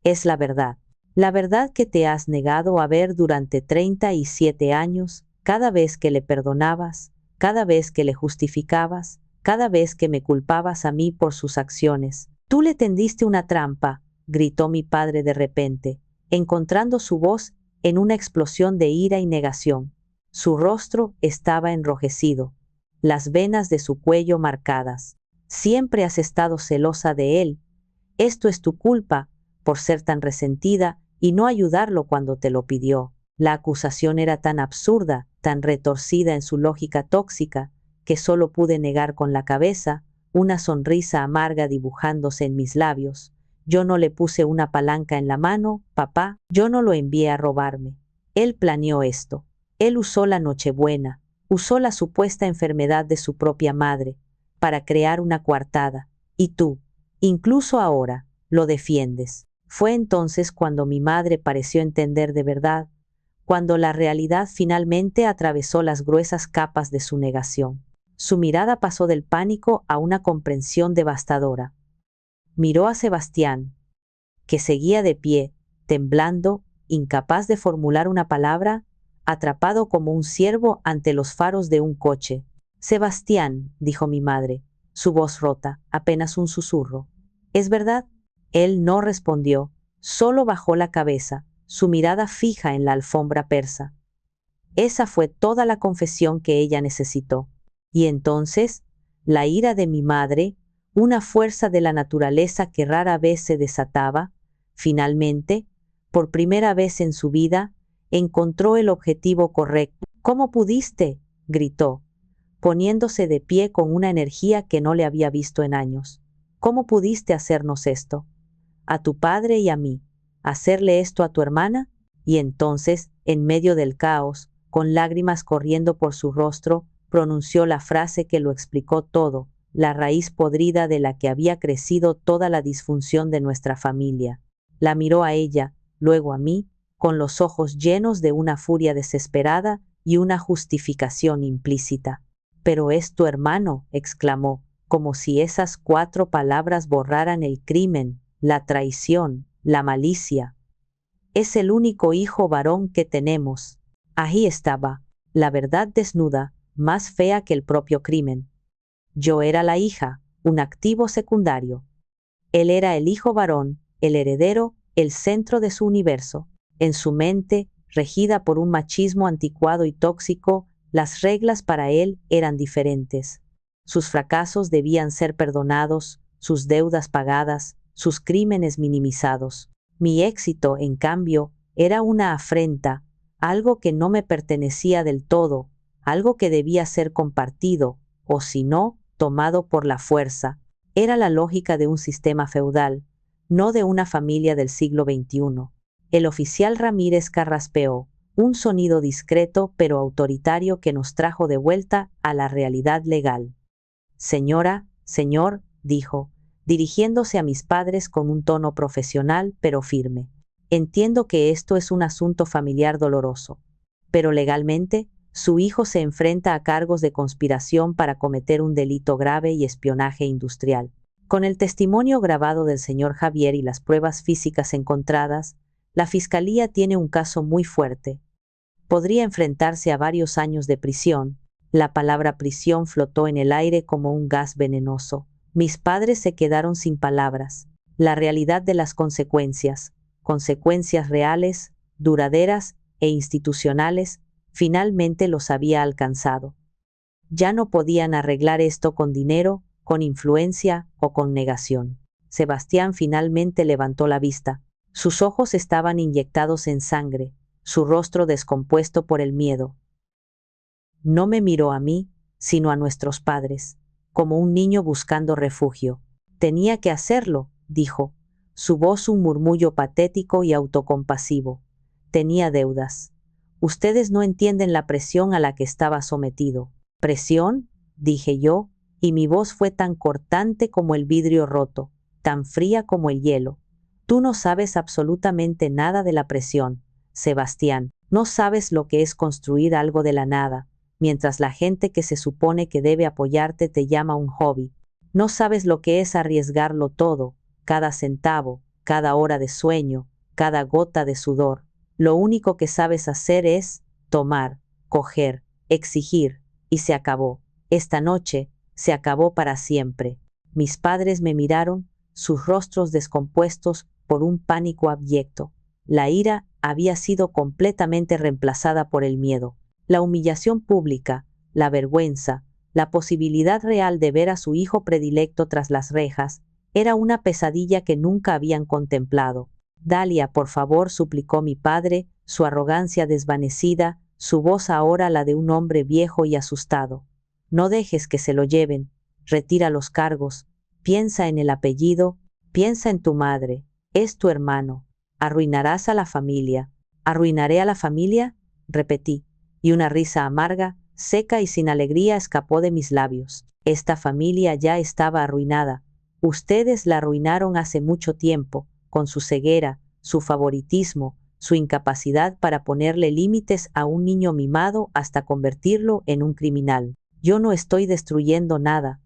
Es la verdad. La verdad que te has negado a ver durante 37 años, cada vez que le perdonabas, cada vez que le justificabas, cada vez que me culpabas a mí por sus acciones. Tú le tendiste una trampa», gritó mi padre de repente, encontrando su voz en una explosión de ira y negación. Su rostro estaba enrojecido, las venas de su cuello marcadas. «Siempre has estado celosa de él. Esto es tu culpa, por ser tan resentida y no ayudarlo cuando te lo pidió». La acusación era tan absurda, tan retorcida en su lógica tóxica, que solo pude negar con la cabeza, una sonrisa amarga dibujándose en mis labios. «Yo no le puse una palanca en la mano, papá. Yo no lo envié a robarme. Él planeó esto. Él usó la Nochebuena, usó la supuesta enfermedad de su propia madre, para crear una coartada. Y tú, incluso ahora, lo defiendes». Fue entonces cuando mi madre pareció entender de verdad, cuando la realidad finalmente atravesó las gruesas capas de su negación. Su mirada pasó del pánico a una comprensión devastadora. Miró a Sebastián, que seguía de pie, temblando, incapaz de formular una palabra, atrapado como un ciervo ante los faros de un coche. «Sebastián», dijo mi madre, su voz rota, apenas un susurro. «¿Es verdad?». Él no respondió, solo bajó la cabeza, su mirada fija en la alfombra persa. Esa fue toda la confesión que ella necesitó. Y entonces, la ira de mi madre, una fuerza de la naturaleza que rara vez se desataba, finalmente, por primera vez en su vida, encontró el objetivo correcto. «¿Cómo pudiste?», gritó, poniéndose de pie con una energía que no le había visto en años. «¿Cómo pudiste hacernos esto? A tu padre y a mí. ¿Hacerle esto a tu hermana?». Y entonces, en medio del caos, Con lágrimas corriendo por su rostro, pronunció la frase que lo explicó todo, la raíz podrida de la que había crecido toda la disfunción de nuestra familia. La miró a ella, luego a mí, con los ojos llenos de una furia desesperada y una justificación implícita. «Pero es tu hermano», exclamó, como si esas 4 palabras borraran el crimen, la traición, la malicia. «Es el único hijo varón que tenemos». Ahí estaba, la verdad desnuda, más fea que el propio crimen. Yo era la hija, un activo secundario. Él era el hijo varón, el heredero, el centro de su universo. En su mente, regida por un machismo anticuado y tóxico, las reglas para él eran diferentes. Sus fracasos debían ser perdonados, sus deudas pagadas, sus crímenes minimizados. Mi éxito, en cambio, era una afrenta, algo que no me pertenecía del todo, algo que debía ser compartido, o si no, tomado por la fuerza. Era la lógica de un sistema feudal, no de una familia del siglo XXI. El oficial Ramírez carraspeó, un sonido discreto pero autoritario que nos trajo de vuelta a la realidad legal. «Señora, señor», dijo, dirigiéndose a mis padres con un tono profesional pero firme. «Entiendo que esto es un asunto familiar doloroso, pero legalmente, su hijo se enfrenta a cargos de conspiración para cometer un delito grave y espionaje industrial. Con el testimonio grabado del señor Javier y las pruebas físicas encontradas, la Fiscalía tiene un caso muy fuerte. Podría enfrentarse a varios años de prisión». La palabra prisión flotó en el aire como un gas venenoso. Mis padres se quedaron sin palabras. La realidad de las consecuencias reales, duraderas e institucionales, finalmente los había alcanzado. Ya no podían arreglar esto con dinero, con influencia o con negación. Sebastián finalmente levantó la vista. Sus ojos estaban inyectados en sangre, su rostro descompuesto por el miedo. No me miró a mí, sino a nuestros padres, como un niño buscando refugio. «Tenía que hacerlo», dijo, su voz un murmullo patético y autocompasivo. «Tenía deudas. Ustedes no entienden la presión a la que estaba sometido». «¿Presión?», dije yo, y mi voz fue tan cortante como el vidrio roto, tan fría como el hielo. «Tú no sabes absolutamente nada de la presión, Sebastián. No sabes lo que es construir algo de la nada, mientras la gente que se supone que debe apoyarte te llama un hobby. No sabes lo que es arriesgarlo todo, cada centavo, cada hora de sueño, cada gota de sudor. Lo único que sabes hacer es tomar, coger, exigir, y se acabó. Esta noche se acabó para siempre». Mis padres me miraron, sus rostros descompuestos por un pánico abyecto. La ira había sido completamente reemplazada por el miedo. La humillación pública, la vergüenza, la posibilidad real de ver a su hijo predilecto tras las rejas, era una pesadilla que nunca habían contemplado. «Dalia, por favor», suplicó mi padre, su arrogancia desvanecida, su voz ahora la de un hombre viejo y asustado. «No dejes que se lo lleven, retira los cargos, piensa en el apellido, piensa en tu madre, es tu hermano, arruinarás a la familia». «¿Arruinaré a la familia?», repetí, y una risa amarga, seca y sin alegría escapó de mis labios. «Esta familia ya estaba arruinada. Ustedes la arruinaron hace mucho tiempo, con su ceguera, su favoritismo, su incapacidad para ponerle límites a un niño mimado hasta convertirlo en un criminal. Yo no estoy destruyendo nada.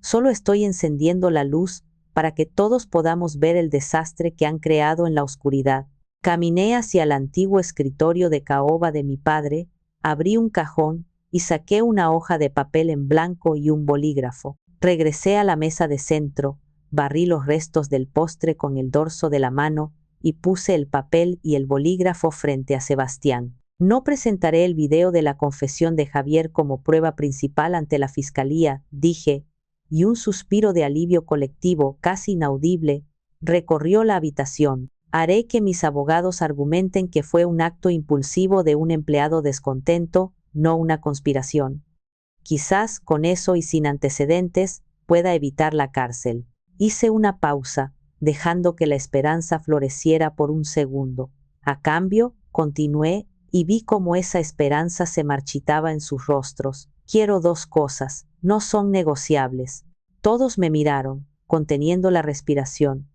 Solo estoy encendiendo la luz para que todos podamos ver el desastre que han creado en la oscuridad». Caminé hacia el antiguo escritorio de caoba de mi padre, abrí un cajón y saqué una hoja de papel en blanco y un bolígrafo. Regresé a la mesa de centro, barrí los restos del postre con el dorso de la mano y puse el papel y el bolígrafo frente a Sebastián. «No presentaré el video de la confesión de Javier como prueba principal ante la Fiscalía», dije, y un suspiro de alivio colectivo, casi inaudible, recorrió la habitación. «Haré que mis abogados argumenten que fue un acto impulsivo de un empleado descontento, no una conspiración. Quizás con eso y sin antecedentes pueda evitar la cárcel». Hice una pausa, dejando que la esperanza floreciera por un segundo. «A cambio», continué, y vi cómo esa esperanza se marchitaba en sus rostros. Quiero dos cosas, no son negociables. Todos me miraron, conteniendo la respiración.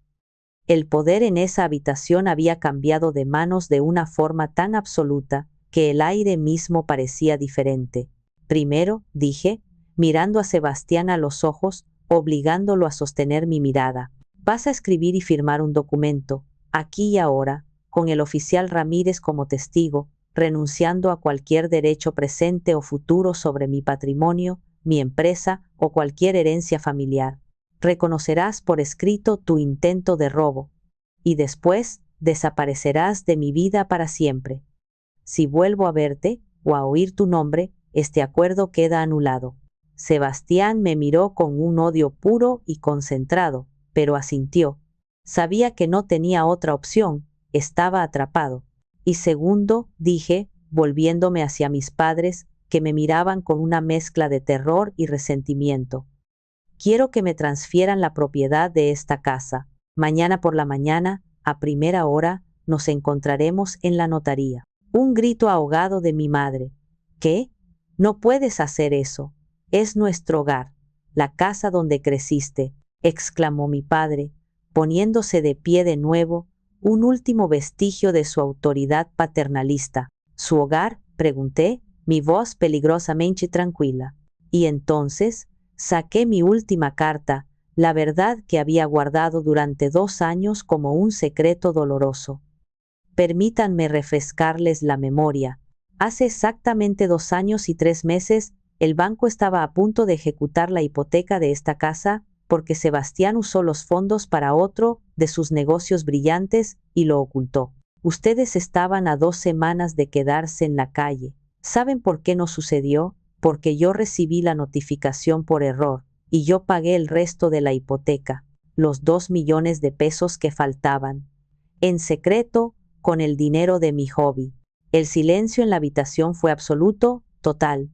El poder en esa habitación había cambiado de manos de una forma tan absoluta que el aire mismo parecía diferente. Primero, dije, mirando a Sebastián a los ojos, obligándolo a sostener mi mirada. Vas a escribir y firmar un documento, aquí y ahora, con el oficial Ramírez como testigo, renunciando a cualquier derecho presente o futuro sobre mi patrimonio, mi empresa o cualquier herencia familiar. Reconocerás por escrito tu intento de robo, y después desaparecerás de mi vida para siempre. Si vuelvo a verte o a oír tu nombre, este acuerdo queda anulado. Sebastián me miró con un odio puro y concentrado, pero asintió. Sabía que no tenía otra opción, estaba atrapado. Y segundo, dije, volviéndome hacia mis padres, que me miraban con una mezcla de terror y resentimiento. Quiero que me transfieran la propiedad de esta casa. Mañana por la mañana, a primera hora, nos encontraremos en la notaría. Un grito ahogado de mi madre. ¿Qué? No puedes hacer eso. Es nuestro hogar, la casa donde creciste, exclamó mi padre, poniéndose de pie de nuevo, un último vestigio de su autoridad paternalista. ¿Su hogar?, pregunté, mi voz peligrosamente tranquila. Y entonces, saqué mi última carta, la verdad que había guardado durante 2 años como un secreto doloroso. Permítanme refrescarles la memoria. Hace exactamente 2 años y 3 meses, el banco estaba a punto de ejecutar la hipoteca de esta casa, porque Sebastián usó los fondos para otro de sus negocios brillantes y lo ocultó. Ustedes estaban a 2 semanas de quedarse en la calle. ¿Saben por qué no sucedió? Porque yo recibí la notificación por error, y yo pagué el resto de la hipoteca, los 2 millones de pesos que faltaban. En secreto, con el dinero de mi hobby. El silencio en la habitación fue absoluto, total.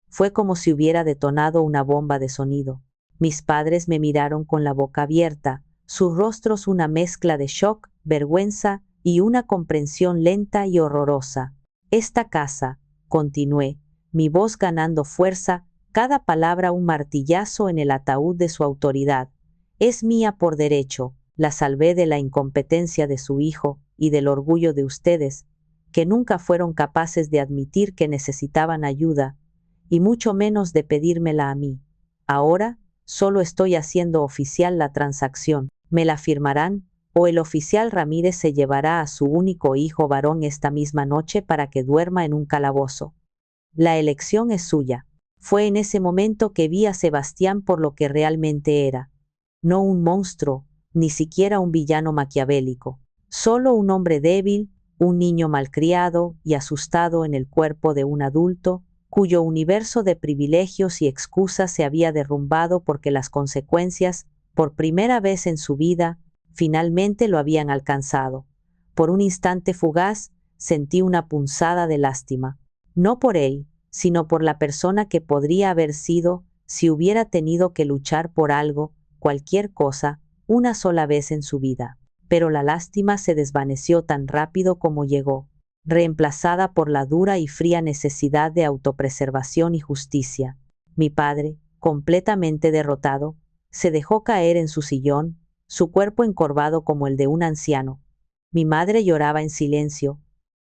Fue como si hubiera detonado una bomba de sonido. Mis padres me miraron con la boca abierta, sus rostros una mezcla de shock, vergüenza y una comprensión lenta y horrorosa. Esta casa, continué, mi voz ganando fuerza, cada palabra un martillazo en el ataúd de su autoridad. Es mía por derecho, la salvé de la incompetencia de su hijo y del orgullo de ustedes, que nunca fueron capaces de admitir que necesitaban ayuda, y mucho menos de pedírmela a mí. Ahora, solo estoy haciendo oficial la transacción. Me la firmarán, o el oficial Ramírez se llevará a su único hijo varón esta misma noche para que duerma en un calabozo. La elección es suya. Fue en ese momento que vi a Sebastián por lo que realmente era. No un monstruo, ni siquiera un villano maquiavélico. Solo un hombre débil, un niño malcriado y asustado en el cuerpo de un adulto, cuyo universo de privilegios y excusas se había derrumbado porque las consecuencias, por primera vez en su vida, finalmente lo habían alcanzado. Por un instante fugaz, sentí una punzada de lástima. No por él, sino por la persona que podría haber sido si hubiera tenido que luchar por algo, cualquier cosa, una sola vez en su vida. Pero la lástima se desvaneció tan rápido como llegó, reemplazada por la dura y fría necesidad de autopreservación y justicia. Mi padre, completamente derrotado, se dejó caer en su sillón, su cuerpo encorvado como el de un anciano. Mi madre lloraba en silencio,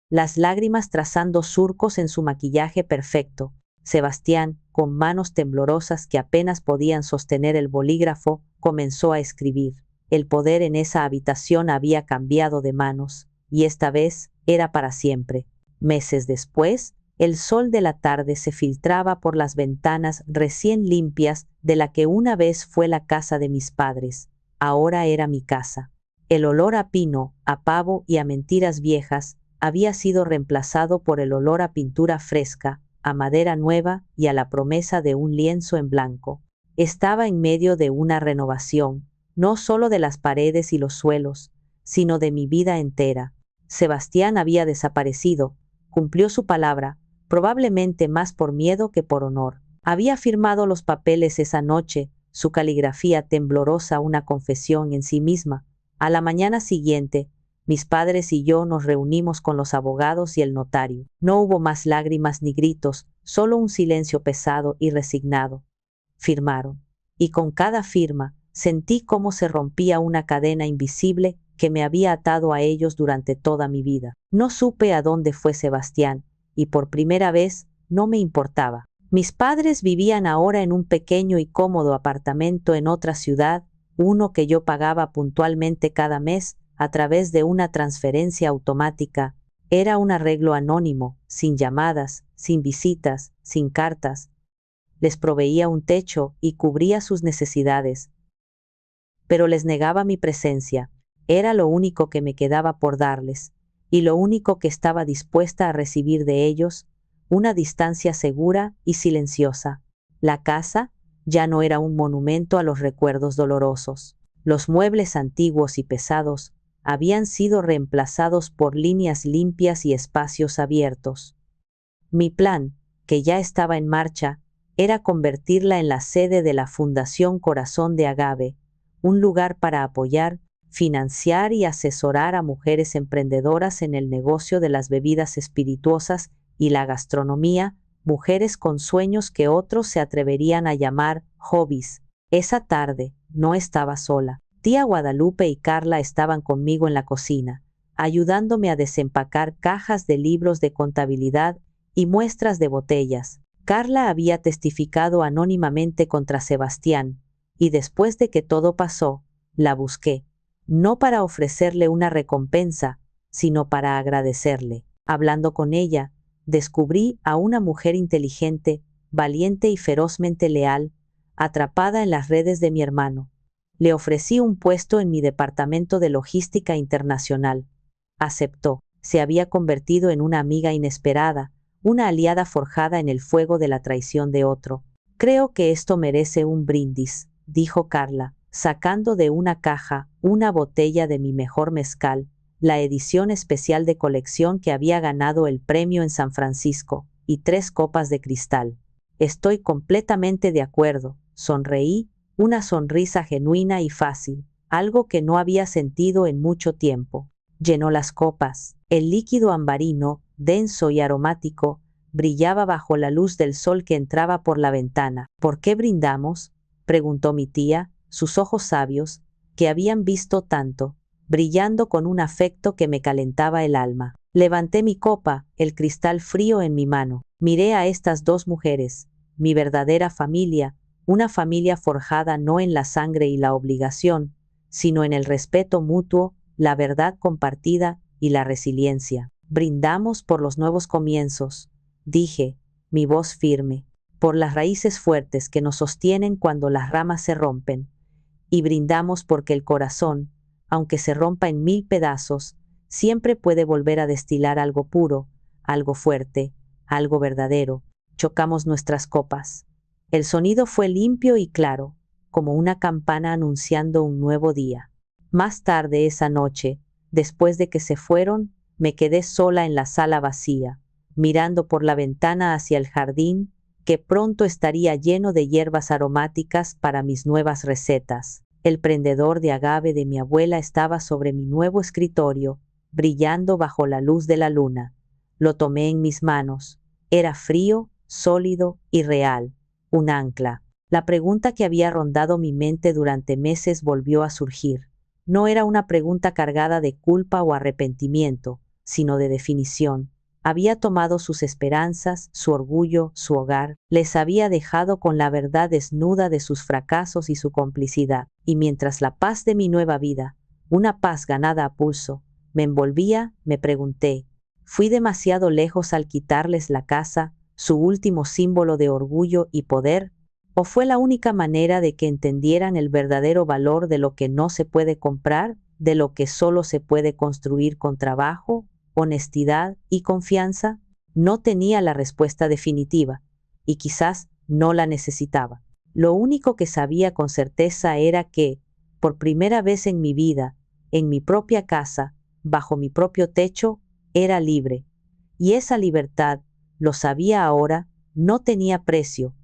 las lágrimas trazando surcos en su maquillaje perfecto. Sebastián, con manos temblorosas que apenas podían sostener el bolígrafo, comenzó a escribir. El poder en esa habitación había cambiado de manos, y esta vez era para siempre. Meses después, el sol de la tarde se filtraba por las ventanas recién limpias de la que una vez fue la casa de mis padres. Ahora era mi casa. El olor a pino, a pavo y a mentiras viejas había sido reemplazado por el olor a pintura fresca, a madera nueva y a la promesa de un lienzo en blanco. Estaba en medio de una renovación, no solo de las paredes y los suelos, sino de mi vida entera. Sebastián había desaparecido, cumplió su palabra, probablemente más por miedo que por honor. Había firmado los papeles esa noche, su caligrafía temblorosa una confesión en sí misma. A la mañana siguiente, Mis padres y yo nos reunimos con los abogados y el notario. No hubo más lágrimas ni gritos, solo un silencio pesado y resignado. Firmaron. Y con cada firma, sentí cómo se rompía una cadena invisible que me había atado a ellos durante toda mi vida. No supe a dónde fue Sebastián, y por primera vez no me importaba. Mis padres vivían ahora en un pequeño y cómodo apartamento en otra ciudad, uno que yo pagaba puntualmente cada mes a través de una transferencia automática. Era un arreglo anónimo, sin llamadas, sin visitas, sin cartas. Les proveía un techo y cubría sus necesidades, pero les negaba mi presencia. Era lo único que me quedaba por darles, y lo único que estaba dispuesta a recibir de ellos, una distancia segura y silenciosa. La casa ya no era un monumento a los recuerdos dolorosos. Los muebles antiguos y pesados habían sido reemplazados por líneas limpias y espacios abiertos. Mi plan, que ya estaba en marcha, era convertirla en la sede de la Fundación Corazón de Agave, un lugar para apoyar, financiar y asesorar a mujeres emprendedoras en el negocio de las bebidas espirituosas y la gastronomía, mujeres con sueños que otros se atreverían a llamar hobbies. Esa tarde no estaba sola. Tía Guadalupe y Carla estaban conmigo en la cocina, ayudándome a desempacar cajas de libros de contabilidad y muestras de botellas. Carla había testificado anónimamente contra Sebastián, y después de que todo pasó, la busqué, no para ofrecerle una recompensa, sino para agradecerle. Hablando con ella, descubrí a una mujer inteligente, valiente y ferozmente leal, atrapada en las redes de mi hermano. Le ofrecí un puesto en mi departamento de logística internacional. Aceptó. Se había convertido en una amiga inesperada, una aliada forjada en el fuego de la traición de otro. Creo que esto merece un brindis, dijo Carla, sacando de una caja una botella de mi mejor mezcal, la edición especial de colección que había ganado el premio en San Francisco, y 3 copas de cristal. Estoy completamente de acuerdo, sonreí, una sonrisa genuina y fácil, algo que no había sentido en mucho tiempo. Llenó las copas. El líquido ambarino, denso y aromático, brillaba bajo la luz del sol que entraba por la ventana. ¿Por qué brindamos?, preguntó mi tía, sus ojos sabios, que habían visto tanto, brillando con un afecto que me calentaba el alma. Levanté mi copa, el cristal frío en mi mano. Miré a estas 2 mujeres, mi verdadera familia, una familia forjada no en la sangre y la obligación, sino en el respeto mutuo, la verdad compartida y la resiliencia. Brindamos por los nuevos comienzos, dije, mi voz firme, por las raíces fuertes que nos sostienen cuando las ramas se rompen, y brindamos porque el corazón, aunque se rompa en 1000 pedazos, siempre puede volver a destilar algo puro, algo fuerte, algo verdadero. Chocamos nuestras copas. El sonido fue limpio y claro, como una campana anunciando un nuevo día. Más tarde esa noche, después de que se fueron, me quedé sola en la sala vacía, mirando por la ventana hacia el jardín, que pronto estaría lleno de hierbas aromáticas para mis nuevas recetas. El prendedor de agave de mi abuela estaba sobre mi nuevo escritorio, brillando bajo la luz de la luna. Lo tomé en mis manos. Era frío, sólido y real, un ancla. La pregunta que había rondado mi mente durante meses volvió a surgir. No era una pregunta cargada de culpa o arrepentimiento, sino de definición. Había tomado sus esperanzas, su orgullo, su hogar, les había dejado con la verdad desnuda de sus fracasos y su complicidad, y mientras la paz de mi nueva vida, una paz ganada a pulso, me envolvía, me pregunté, ¿fui demasiado lejos al quitarles la casa, su último símbolo de orgullo y poder? ¿O fue la única manera de que entendieran el verdadero valor de lo que no se puede comprar, de lo que solo se puede construir con trabajo, honestidad y confianza? No tenía la respuesta definitiva, y quizás no la necesitaba. Lo único que sabía con certeza era que, por primera vez en mi vida, en mi propia casa, bajo mi propio techo, era libre. Y esa libertad, lo sabía ahora, no tenía precio,